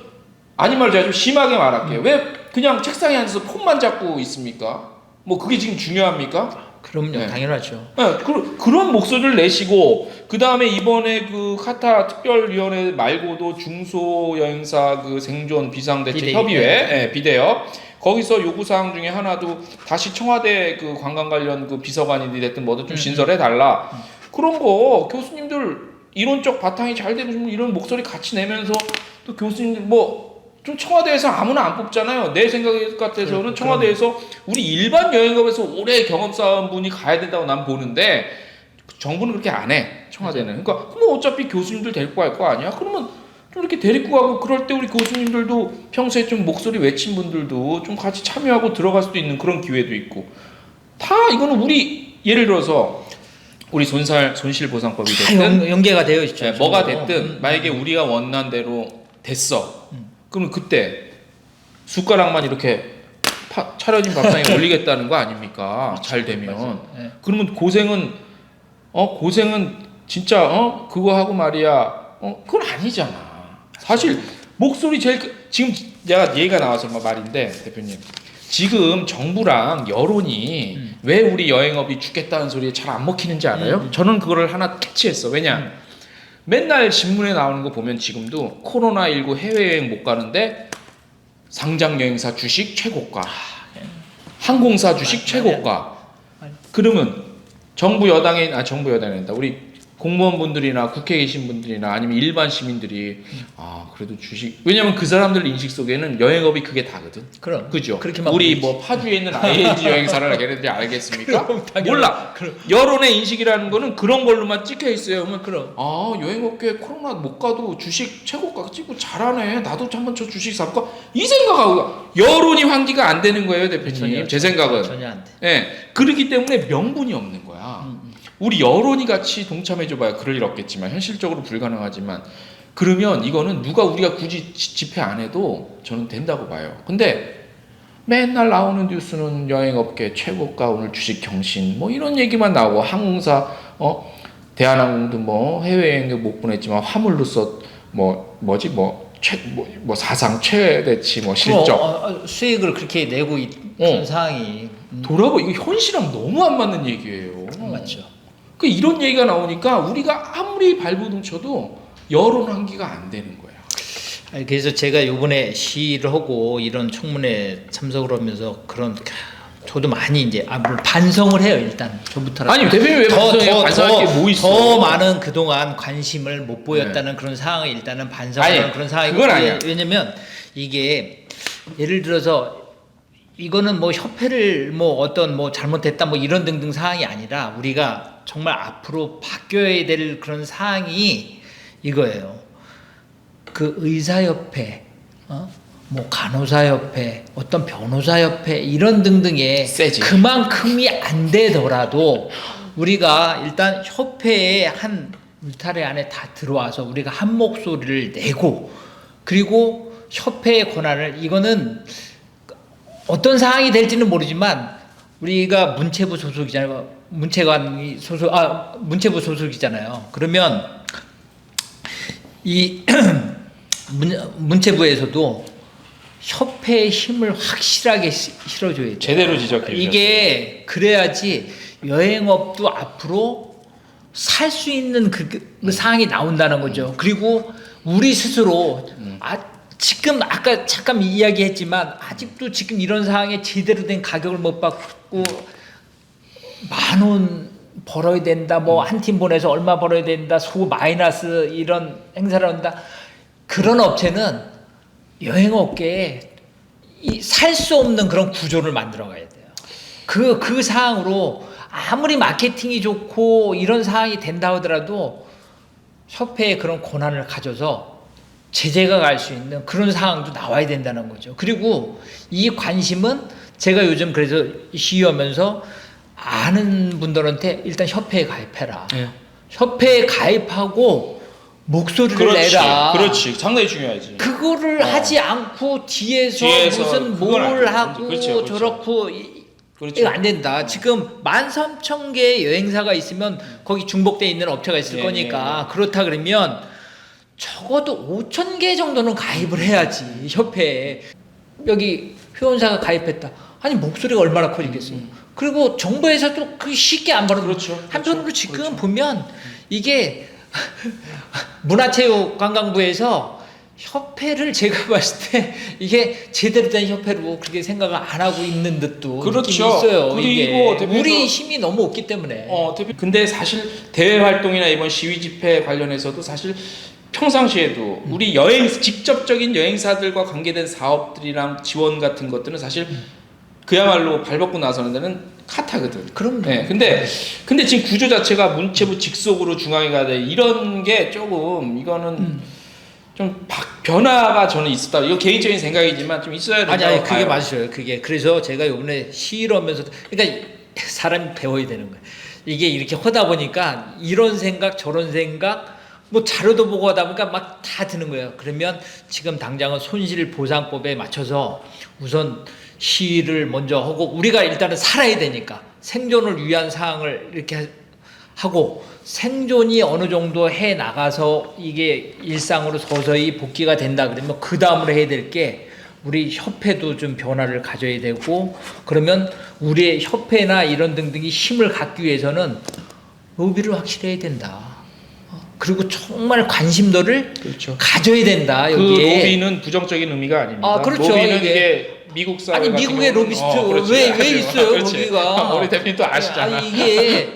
아닌 말 제가 좀 심하게 말할게요. 왜 그냥 책상에 앉아서 폰만 잡고 있습니까? 뭐 그게 지금 중요합니까? 그럼요, 네. 당연하죠. 네, 그런 목소리를 내시고 그 다음에 이번에 그 카타 특별위원회 말고도 중소여행사 그 생존 비상대책 협의회 비대협 거기서 요구사항 중에 하나도 다시 청와대 그 관광 관련 그 비서관이 됐든 뭐든 좀 신설해 달라. 그런 거 교수님들 이론적 바탕이 잘 되고 이런 목소리 같이 내면서 또 교수님들 뭐 좀 청와대에서 아무나 안 뽑잖아요. 내 생각 같아서는 청와대에서 우리 일반 여행업에서 오래 경험 쌓은 분이 가야 된다고 난 보는데 정부는 그렇게 안 해. 청와대는. 그러니까 뭐 어차피 교수님들 데리고 갈 거 아니야. 그러면 좀 이렇게 데리고 가고 그럴 때 우리 교수님들도 평소에 좀 목소리 외친 분들도 좀 같이 참여하고 들어갈 수도 있는 그런 기회도 있고 다 이거는 우리 예를 들어서 우리 손실보상법이 됐든 연계가 되어 있죠. 네, 뭐가 됐든 만약에 우리가 원한 대로 됐어. 그러면 그때 숟가락만 이렇게 차려진 밥상에 올리겠다는 거 아닙니까? 잘 되면. 네. 그러면 고생은 진짜 그거 하고 말이야. 그건 아니잖아. 사실 목소리 지금 내가 얘기가 나와서 말인데 대표님. 지금 정부랑 여론이 왜 우리 여행업이 죽겠다는 소리에 잘 안 먹히는지 알아요? 저는 그거를 하나 캐치했어. 왜냐? 맨날 신문에 나오는 거 보면 지금도 코로나19 해외여행 못 가는데 상장 여행사 주식 최고가, 항공사 주식 최고가. 그러면 정부 여당이 아니다. 우리 공무원분들이나 국회에 계신 분들이나 아니면 일반 시민들이 그래도 주식, 왜냐면 그 사람들 인식 속에는 여행업이 그게 다거든. 그럼 그죠? 그렇게만 우리 보이지. 뭐 파주에 있는 ING 여행사를 걔네들이 알겠습니까? 그럼 당연히. 몰라. 여론의 인식이라는 거는 그런 걸로만 찍혀 있어요. 그러면 그럼 여행업계 코로나 못 가도 주식 최고가 찍고 잘하네. 나도 한번 저 주식 살까? 이 생각하고 여론이 환기가 안 되는 거예요, 대표님. 제 생각은. 전혀 안 돼. 예, 그렇기 때문에 명분이 없는 거야. 우리 여론이 같이 동참해줘봐야 그럴 일 없겠지만 현실적으로 불가능하지만 그러면 이거는 우리가 굳이 집회 안 해도 저는 된다고 봐요. 근데 맨날 나오는 뉴스는 여행업계 최고가 오늘 주식 경신 뭐 이런 얘기만 나오고 항공사 대한항공도 뭐 해외여행 못 보냈지만 화물로서 사상 최대치 실적 수익을 그렇게 내고 있는 상황이 돌아보 이거 현실랑 너무 안 맞는 얘기예요. 맞죠. 그 이런 얘기가 나오니까 우리가 아무리 발버둥 쳐도 여론 환기가 안 되는 거야. 그래서 제가 이번에 시위를 하고 이런 청문회 참석을 하면서 저도 많이 이제 물론 반성을 해요. 일단 저부터라도. 아니 대표님 왜 반성할 게 뭐 있어? 더 많은 그동안 관심을 못 보였다는 그런 상황을 일단은 반성하는 그런 상황이고. 그건 아니야. 왜냐면 이게 예를 들어서 이거는 뭐 협회를 잘못했다 이런 등등 사항이 아니라 우리가 정말 앞으로 바뀌어야 될 그런 사항이 이거예요. 그 의사협회, 간호사협회, 어떤 변호사협회 이런 등등의 세지. 그만큼이 안 되더라도 우리가 일단 협회의 한 울타리 안에 다 들어와서 우리가 한 목소리를 내고 그리고 협회의 권한을 이거는 어떤 상황이 될지는 모르지만 우리가 문체부 소속이잖아요. 문체부 소속이잖아요. 그러면 이 문체부에서도 협회의 힘을 확실하게 실어줘야 돼요. 제대로 지적해 이게 그래야지 여행업도 앞으로 살 수 있는 그 상황이 나온다는 거죠. 그리고 우리 스스로 지금 아까 잠깐 이야기했지만 아직도 지금 이런 상황에 제대로 된 가격을 못 받고 10,000원 벌어야 된다. 한 팀 보내서 얼마 벌어야 된다. 소 마이너스 이런 행사를 한다. 그런 업체는 여행업계에 살 수 없는 그런 구조를 만들어 가야 돼요. 그 상황으로 아무리 마케팅이 좋고 이런 상황이 된다 하더라도 협회에 그런 권한을 가져서 제재가 갈 수 있는 그런 상황도 나와야 된다는 거죠. 그리고 이 관심은 제가 요즘 그래서 시위하면서 아는 분들한테 일단 협회에 가입해라. 네. 협회에 가입하고 목소리를 내라. 그렇지. 상당히 중요하지. 그거를 하지 않고 뒤에서 무슨 뭘 하고 그렇죠. 저렇고 그렇죠. 이거 안 된다. 지금 13,000개의 여행사가 있으면 거기 중복돼 있는 업체가 있을 거니까 그렇다 그러면 적어도 5,000개 정도는 가입을 해야지 협회에. 여기 회원사가 가입했다. 아니 목소리가 얼마나 커지겠어요. 그리고 정부에서도 그게 쉽게 안 벌어요. 그렇죠. 한편으로 지금 보면 이게 문화체육관광부에서 협회를 제가 봤을 때 이게 제대로 된 협회로 그렇게 생각을 안 하고 있는 듯도 그렇죠. 있어요. 그리고 이게 우리 힘이 너무 없기 때문에. 근데 사실 대외 활동이나 이번 시위 집회 관련해서도 사실 평상시에도 우리 직접적인 여행사들과 관계된 사업들이랑 지원 같은 것들은 사실 그야말로 발벗고 나서는 데는 카타거든. 그럼요. 네, 근데 지금 구조 자체가 문체부 직속으로 중앙에 가야 돼. 이런 게 조금 이거는 좀 변화가 저는 있었다. 이거 개인적인 생각이지만 좀 있어야 된다고 아니 그게 봐요. 맞아요. 그게 그래서 제가 이번에 시위를 하면서 그러니까 사람이 배워야 되는 거예요. 이게 이렇게 하다 보니까 이런 생각 저런 생각 자료도 보고 하다 보니까 막 다 드는 거예요. 그러면 지금 당장은 손실보상법에 맞춰서 우선 시위를 먼저 하고 우리가 일단은 살아야 되니까 생존을 위한 사항을 이렇게 하고 생존이 어느 정도 해 나가서 이게 일상으로 서서히 복귀가 된다 그러면 그 다음으로 해야 될 게 우리 협회도 좀 변화를 가져야 되고 그러면 우리의 협회나 이런 등등이 힘을 갖기 위해서는 로비를 확실히 해야 된다. 그리고 정말 관심도를 가져야 된다. 그 여기에. 로비는 부정적인 의미가 아닙니다. 그렇죠. 로비는 이게 미국 사회 아니 같은 미국의 경우는 로비스트 왜 있어요 거기가? 우리 대표님 또 아시잖아. 이게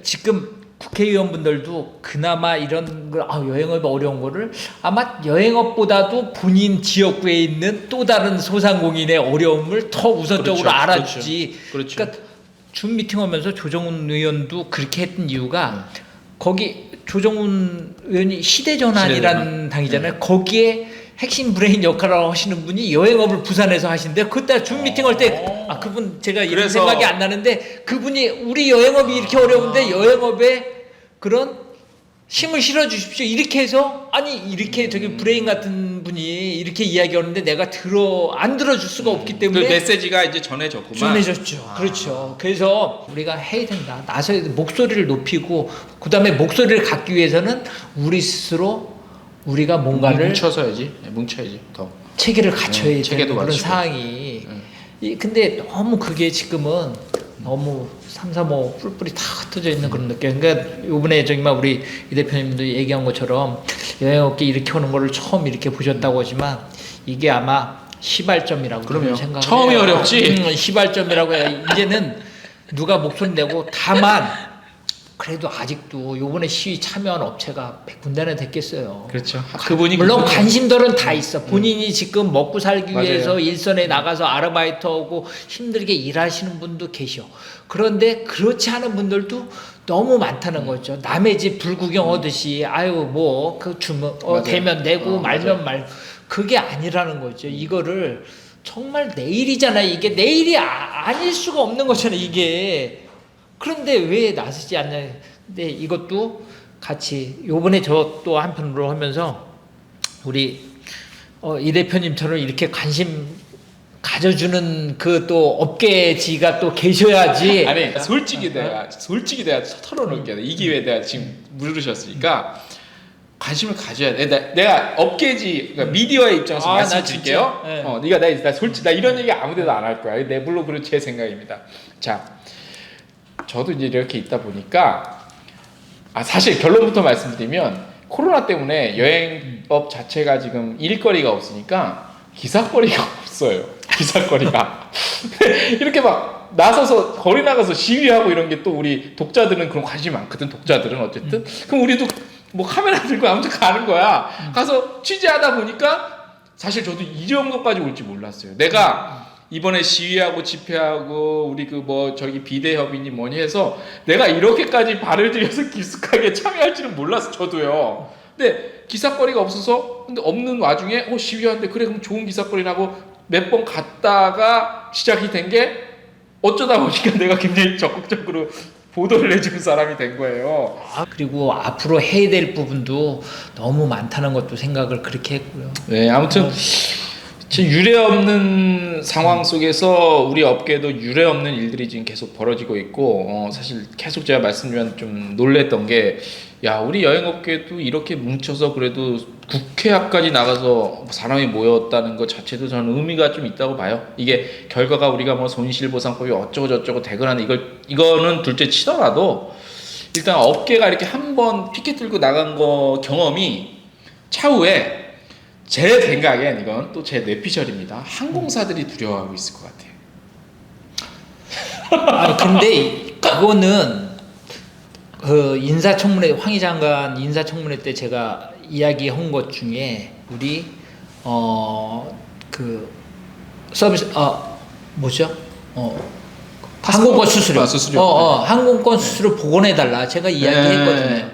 지금 국회의원분들도 그나마 이런 걸 여행업이 어려운 거를 아마 여행업보다도 본인 지역구에 있는 또 다른 소상공인의 어려움을 더 우선적으로 그렇죠. 알아주지. 그렇죠. 그러니까 줌 미팅하면서 조정훈 의원도 그렇게 했던 이유가 거기 조정훈 의원이 시대전환이라는 시대전환. 당이잖아요. 거기에 핵심 브레인 역할을 하시는 분이 여행업을 부산에서 하시는데 그때 줌 미팅할 때 그분 제가 이런 그래서- 생각이 안 나는데 그분이 우리 여행업이 이렇게 어려운데 여행업에 그런 힘을 실어 주십시오. 이렇게 해서 아니 이렇게 저기 브레인 같은 분이 이렇게 이야기하는데 내가 안 들어줄 수가 없기 그 때문에 메시지가 이제 전해졌구만. 전해졌죠. 그렇죠. 그래서 우리가 해야 된다. 나서 목소리를 높이고 그다음에 목소리를 갖기 위해서는 우리 스스로 우리가 뭔가를 뭉쳐서야지. 뭉쳐야지. 더. 체계를 갖춰야 되는 체계도 그런 갖추고. 상황이. 근데 너무 그게 지금은 너무 335 뿔뿔이 다 흩어져 있는 그런 느낌. 그러니까 이번에 정말 우리 이 대표님도 얘기한 것처럼 여행업계 이렇게 오는 거를 처음 이렇게 보셨다고 하지만 이게 아마 시발점이라고 그럼요. 생각을 처음이 해요. 어렵지. 시발점이라고 해요. 이제는 누가 목소리 내고 다만 그래도 아직도 요번에 시위 참여한 업체가 100군데나 됐겠어요. 그렇죠. 그분이 물론 그분은- 관심들은 다 있어. 본인이 지금 먹고 살기 맞아요. 위해서 일선에 나가서 아르바이트하고 힘들게 일하시는 분도 계셔. 그런데 그렇지 않은 분들도 너무 많다는 거죠. 남의 집 불구경하듯이 아유 뭐 그 주문 맞아요. 되면 내고 말면 맞아요. 말 그게 아니라는 거죠. 이거를 정말 내일이잖아요. 이게 내일이 아닐 수가 없는 거잖아요. 이게. 그런데 왜 나서지 않냐. 근데 이것도 같이 요번에 저 또 한편으로 하면서 우리 이 대표님처럼 이렇게 관심 가져주는 그 또 업계지가 또 계셔야지. 아니 솔직히 내가 털어놓을게. 이 기회에 내가 지금 물으셨으니까 관심을 가져야 돼. 내가 업계지 그러니까 미디어의 입장에서 나 말씀드릴게요. 진짜, 네. 네가 나 솔직히 나 이런 얘기 아무데도 안 할 거야. 내 물론 제 생각입니다. 자, 저도 이제 이렇게 있다 보니까 사실 결론부터 말씀드리면 코로나 때문에 여행업 자체가 지금 일거리가 없으니까 기사거리가 없어요. 기사거리가 이렇게 막 나서서 거리 나가서 시위하고 이런 게 또 우리 독자들은 그런 관심이 많거든. 독자들은 어쨌든 그럼 우리도 뭐 카메라 들고 아무튼 가는 거야. 가서 취재하다 보니까 사실 저도 이 정도까지 올지 몰랐어요. 내가 이번에 시위하고 집회하고 우리 그 뭐 저기 비대협이니 뭐니 해서 내가 이렇게까지 발을 들여서 깊숙하게 참여할 줄은 몰랐어. 저도요. 근데 기사거리가 없어서 근데 없는 와중에 시위하는데 그래 그럼 좋은 기사거리라고 몇 번 갔다가 시작이 된 게 어쩌다 보니까 내가 굉장히 적극적으로 보도를 해주는 사람이 된 거예요. 그리고 앞으로 해야 될 부분도 너무 많다는 것도 생각을 그렇게 했고요. 네, 아무튼 지금 유례 없는 상황 속에서 우리 업계도 유례 없는 일들이 지금 계속 벌어지고 있고 사실 계속 제가 말씀드리면 좀 놀랬던 게 야 우리 여행업계도 이렇게 뭉쳐서 그래도 국회 앞까지 나가서 사람이 모였다는 것 자체도 저는 의미가 좀 있다고 봐요. 이게 결과가 우리가 뭐 손실보상법이 어쩌고 저쩌고 되거나 이거는 둘째 치더라도 일단 업계가 이렇게 한번 피켓 들고 나간 거 경험이 차후에 제 생각엔 이건 또 제 뇌피셜입니다. 항공사들이 두려워하고 있을 것 같아요. 근데 그거는 그 인사청문회 황희 장관 인사청문회 때 제가 이야기한 것 중에 우리 그 서비스 뭐죠? 항공권 수수료. 수수료. 항공권 수수료 복원해 달라. 제가 이야기했거든요. 네.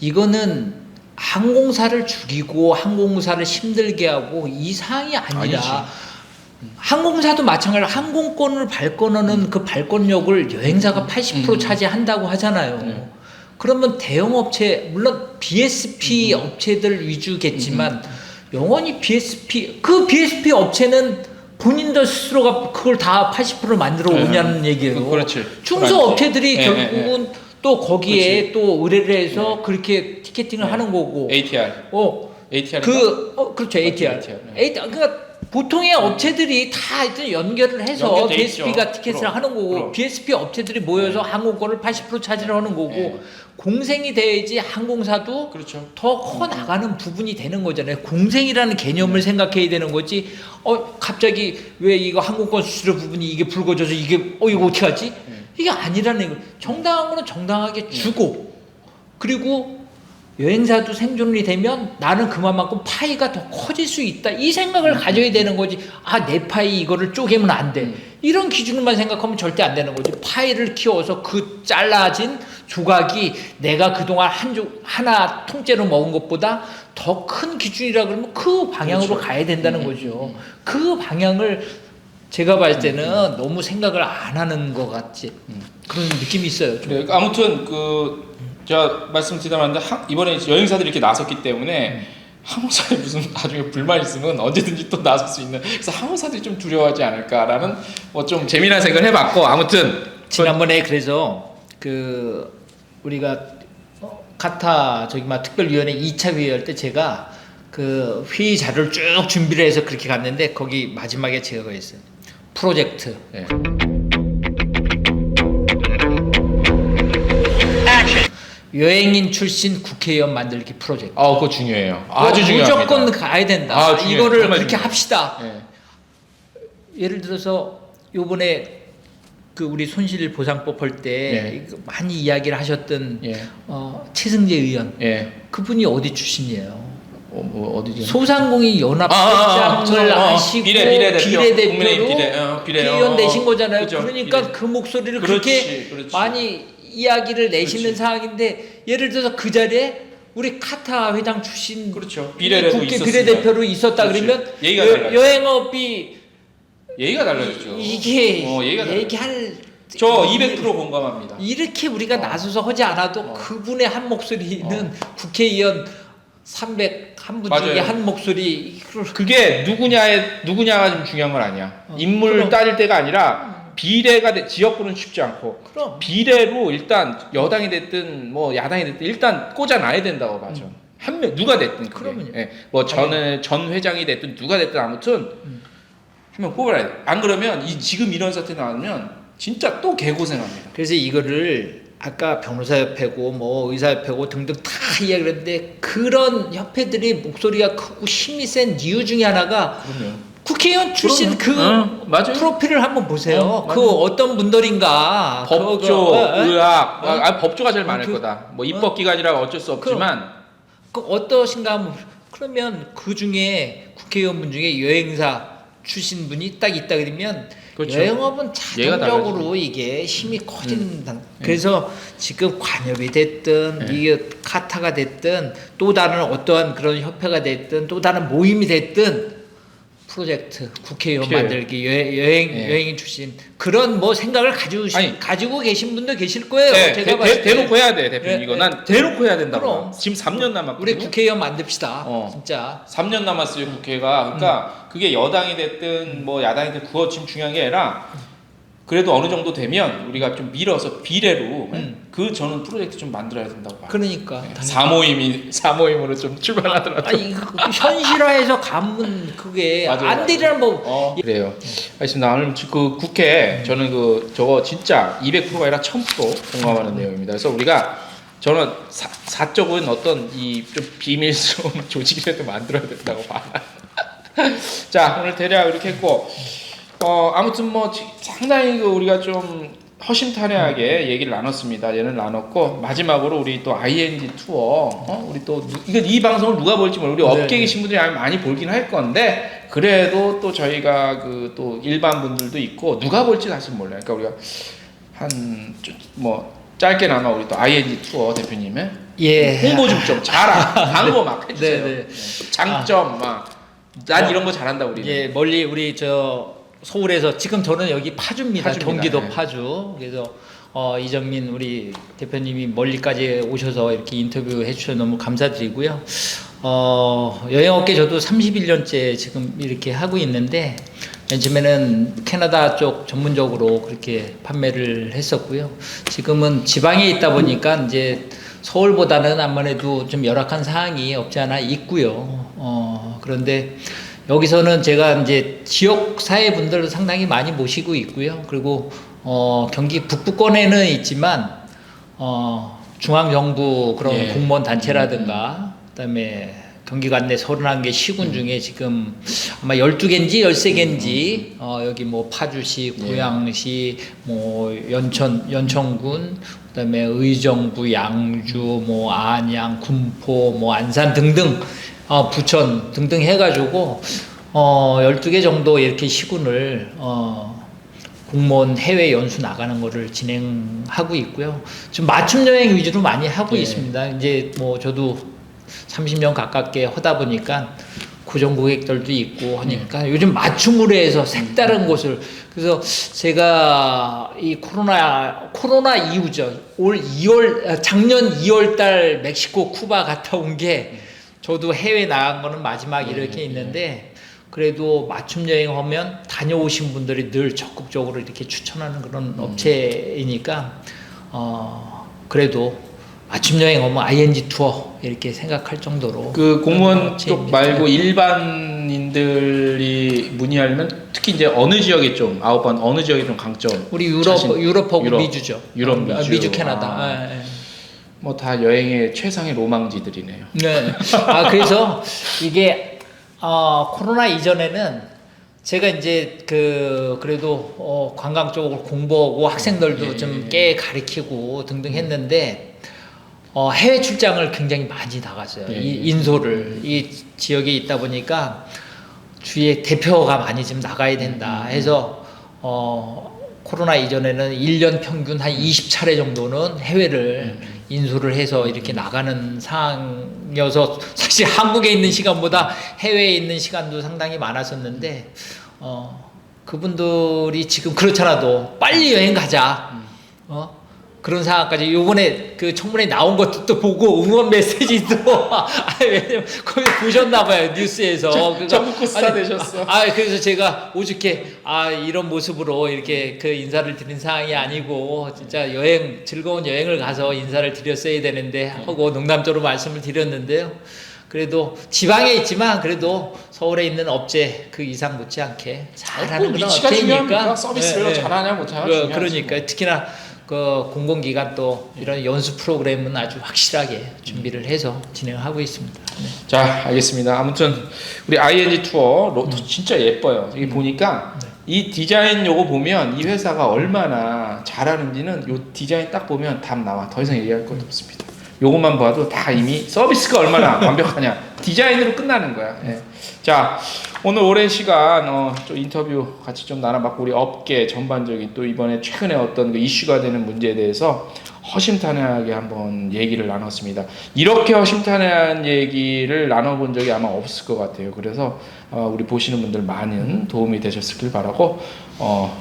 이거는 항공사를 죽이고 항공사를 힘들게 하고 이 사항이 아니라 아니지. 항공사도 마찬가지로 항공권을 발권하는 그 발권력을 여행사가 80% 차지한다고 하잖아요. 네. 그러면 대형 업체 물론 BSP 업체들 위주겠지만 영원히 BSP 업체는 본인들 스스로가 그걸 다 80% 만들어 오냐는 얘기예요. 그렇지. 중소 업체들이 네, 결국은 또 거기에 그렇지. 또 의뢰를 해서 그렇게 티켓팅을 하는 거고. ATR. ATR. 그렇죠. ATR. 그러니까 보통의 업체들이 다 하여튼 연결을 해서 연결돼 BSP가 있죠. 티켓을 그럼, 하는 거고 그럼. BSP 업체들이 모여서 항공권을 80% 차지를 하는 거고 네. 공생이 돼야지 항공사도 그렇죠. 더 커 나가는 부분이 되는 거잖아요. 공생이라는 개념을 생각해야 되는 거지. 갑자기 왜 이거 항공권 수수료 부분이 이게 불거져서 이게 이거 어떻게 하지? 이게 아니라는 거. 정당한 거는 정당하게 주고 그리고 여행사도 생존이 되면 나는 그만큼 파이가 더 커질 수 있다. 이 생각을 가져야 되는 거지. 아, 내 파이 이거를 쪼개면 안 돼. 이런 기준만 생각하면 절대 안 되는 거지. 파이를 키워서 그 잘라진 조각이 내가 그동안 하나 통째로 먹은 것보다 더 큰 기준이라 그러면 그 방향으로 그렇죠. 가야 된다는 거죠. 그 방향을 제가 봤을 때는 너무 생각을 안 하는 것 같지. 그런 느낌이 있어요. 좀. 네, 아무튼 제가 말씀드리자면 이번에 여행사들이 이렇게 나섰기 때문에 항공사에 무슨 나중에 불만 있으면 언제든지 또 나설 수 있는, 그래서 항공사들이 좀 두려워하지 않을까라는 뭐 좀 재미난 생각을 해봤고, 아무튼 지난번에 그래서 우리가 카타 특별위원회 2차 회의할 때 제가 그 회의 자료를 쭉 준비를 해서 그렇게 갔는데 거기 마지막에 제가 그랬어요. 프로젝트. 네. 여행인 출신 국회의원 만들기 프로젝트. 그거 중요해요. 아주 중요합니다. 무조건 가야 된다. 이거를 그렇게 합시다. 네. 예를 들어서 요번에 우리 손실보상법 할 때 많이 이야기를 하셨던 최승재 의원. 그분이 어디 출신이에요? 어디죠? 소상공인 연합회장을 하시고 비례대표로 비례의원 내신 거잖아요. 그죠, 그러니까 비례. 그 목소리를 그렇지. 그렇게 많이 이야기를 내시는 상황인데, 예를 들어서 그 자리에 우리 카타 회장 출신 그렇죠. 비례대표 국회 비례대표로 있었다. 그렇지. 그러면 예의가 여행업이 예의가 달라졌죠. 이게 예의가 얘기할 저 200% 공감합니다. 이렇게 우리가 나서서 하지 않아도 그분의 한 목소리는 국회의원 301분 중에 맞아요. 한 목소리. 그게 누구냐가 좀 중요한 건 아니야. 인물을 그럼. 따질 때가 아니라 비례가 지역구는 쉽지 않고 그럼. 비례로 일단 여당이 됐든 뭐 야당이 됐든 일단 꽂아놔야 된다고 봐죠. 한 명 누가 됐든 그러면요. 뭐 전 회장이 됐든 누가 됐든 아무튼 한 명 뽑아야 돼. 안 그러면 지금 이런 사태 나오면 진짜 또 개고생합니다. 그래서 이거를 아까 변호사협회고 뭐 의사협회고 등등 다 이야기를 했는데, 그런 협회들이 목소리가 크고 힘이 센 이유 중에 하나가 그럼요. 국회의원 출신 맞아요. 프로필을 한번 보세요. 맞아요. 어떤 분들인가. 법조, 의학, 법조가 제일 많을 그- 거다. 뭐 입법기관이라 어쩔 수 없지만 어떠신가 하면, 그러면 그 중에 국회의원분 중에 여행사 출신 분이 딱 있다 그러면 그렇죠. 여행업은 얘가 자동적으로 이게 힘이 커진다. 그래서 지금 관협이 됐든 이게 카타가 됐든 또 다른 어떠한 그런 협회가 됐든 또 다른 모임이 됐든 프로젝트 국회의원 필요해요. 만들기 여행인 출신 그런 뭐 생각을 가지고 계신 분도 계실 거예요. 제가 봤을 때. 대놓고 해야 돼, 대표님. 이거 난 대놓고 해야 된다고. 그럼. 지금 3년 남았거든요. 우리 국회의원 만듭시다. 진짜. 3년 남았어요, 국회가. 그러니까 그게 여당이 됐든 뭐 야당이 됐든 그거 지금 중요한 게 아니라, 그래도 어느 정도 되면 우리가 좀 밀어서 비례로 저는 프로젝트 좀 만들어야 된다고 봐요. 그러니까 사모임으로 좀 출발하더라도. 이거 현실화해서 가면 그게 맞아요, 안 되리란 뭐. 그래요. 알겠습니다. 오늘 그 국회 저는 저거 진짜 200%가 아니라 1000% 공감하는 내용입니다. 그래서 저는 사적인 어떤 좀 비밀스러운 조직이라도 만들어야 된다고 봐요. 자, 오늘 대략 이렇게 했고, 아무튼 뭐 상당히 우리가 좀 허심탄회하게 얘기를 나눴습니다. 얘는 나눴고, 마지막으로 우리 또 ING 투어, 우리 또 이 방송을 누가 볼지 모르고 우리 업계에 계신 분들이 많이 볼긴 할 건데, 그래도 또 저희가 또 일반 분들도 있고 누가 볼지 사실 몰라요. 그러니까 우리가 짧게나마 우리 또 ING 투어 대표님의 홍보 좀 잘하 광고 막 해주세요. 네네. 장점 난 이런 거 잘한다 우리. 멀리 우리 서울에서 지금 저는 여기 파주입니다. 경기도 네. 파주. 그래서 이정민 우리 대표님이 멀리까지 오셔서 이렇게 인터뷰 해주셔서 너무 감사드리고요. 여행업계 저도 31년째 지금 이렇게 하고 있는데, 맨 처음에는 캐나다 쪽 전문적으로 그렇게 판매를 했었고요. 지금은 지방에 있다 보니까 이제 서울보다는 아무래도 좀 열악한 상황이 없지 않아 있고요. 그런데 여기서는 제가 이제 지역 사회 분들을 상당히 많이 모시고 있고요. 그리고 경기 북부권에는 있지만 중앙 정부 그런 공무원 단체라든가 그다음에 경기 관내 31개 시군 중에 지금 아마 12개인지 13개인지 여기 뭐 파주시, 고양시, 뭐 연천군, 그다음에 의정부, 양주, 뭐 안양, 군포, 뭐 안산 등등 부천 등등 해가지고 12개 정도 이렇게 시군을 공무원 해외 연수 나가는 거를 진행하고 있고요. 지금 맞춤 여행 위주로 많이 하고 있습니다. 이제 뭐 저도 30년 가깝게 하다 보니까 고정 고객들도 있고 하니까 요즘 맞춤으로 해서 색다른 곳을, 그래서 제가 이 코로나 이후죠. 작년 2월 달 멕시코 쿠바 갔다 온 게 저도 해외 나간 거는 마지막 이렇게 있는데, 그래도 맞춤 여행하면 다녀오신 분들이 늘 적극적으로 이렇게 추천하는 그런 업체이니까 그래도 맞춤 여행 오면 ING 투어 이렇게 생각할 정도로 그 공무원 쪽 말고 일반인들이 문의하려면 특히 이제 어느 지역이 좀 아웃바운드, 어느 지역이 좀 강점? 우리 유럽하고 미주죠. 유럽, 미주. 캐나다. 뭐 다 여행의 최상의 로망지들이네요. 네. 그래서 이게 코로나 이전에는 제가 이제 그래도 관광 쪽을 공부하고 학생들도 좀 꽤 가르치고 등등 했는데 해외 출장을 굉장히 많이 나갔어요. 인솔을 이 지역에 있다 보니까 주위에 대표가 많이 좀 나가야 된다 해서 코로나 이전에는 1년 평균 한 20차례 정도는 해외를 인솔을 해서 이렇게 나가는 상황이어서 사실 한국에 있는 시간보다 해외에 있는 시간도 상당히 많았었는데 그분들이 지금 그렇잖아도 빨리 여행 가자. 그런 상황까지 요번에 그 청문회 나온 것도 또 보고 응원 메시지도 왜냐면 거기 보셨나봐요 뉴스에서. 전국 스타 되셨어. 그래서 제가 오죽해 이런 모습으로 이렇게 그 인사를 드린 상황이 아니고 진짜 즐거운 여행을 가서 인사를 드렸어야 되는데 하고 농담적으로 말씀을 드렸는데요. 그래도 지방에 있지만 그래도 서울에 있는 업체 그 이상 못지않게 잘하는 그런 업체이니까 서비스를 잘하냐 못하냐 그러니까 특히나 그 공공기관 또 이런 연수 프로그램은 아주 확실하게 준비를 해서 진행하고 있습니다. 자, 알겠습니다. 아무튼 우리 ING 투어 진짜 예뻐요. 여기 보니까 이 디자인 요거 보면 이 회사가 얼마나 잘하는지는 요 디자인 딱 보면 답 나와. 더 이상 얘기할 것도 없습니다. 요것만 봐도 다 이미 서비스가 얼마나 완벽하냐 디자인으로 끝나는 거야. 자, 오늘 오랜 시간 좀 인터뷰 같이 좀 나눠봤고 우리 업계 전반적인 또 이번에 최근에 어떤 그 이슈가 되는 문제에 대해서 허심탄회하게 한번 얘기를 나눴습니다. 이렇게 허심탄회한 얘기를 나눠본 적이 아마 없을 것 같아요. 그래서 우리 보시는 분들 많은 도움이 되셨길 바라고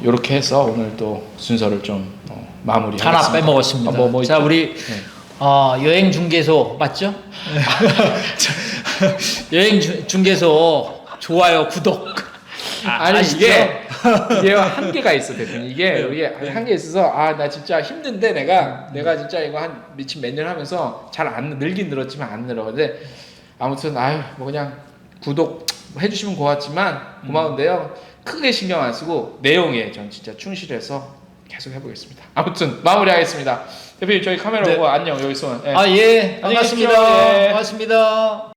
이렇게 해서 오늘 또 순서를 좀 마무리하겠습니다. 하나 빼먹었습니다. 자, 우리 여행 중개소 맞죠? 여행 중개소 좋아요, 구독. 이게 한계가 있어, 대표님. 이게 한계 있어서 나 진짜 힘든데 내가 진짜 이거 한 미친 몇 년 하면서 잘 안 늘긴 늘었지만 안 늘어. 근데 아무튼 뭐 그냥 구독 해주시면 고마운데요. 크게 신경 안 쓰고 내용에 전 진짜 충실해서 계속 해보겠습니다. 아무튼 마무리하겠습니다. 대표님 저희 카메라 보고 안녕 여기 손. 반갑습니다. 안녕히 계십시오. 반갑습니다.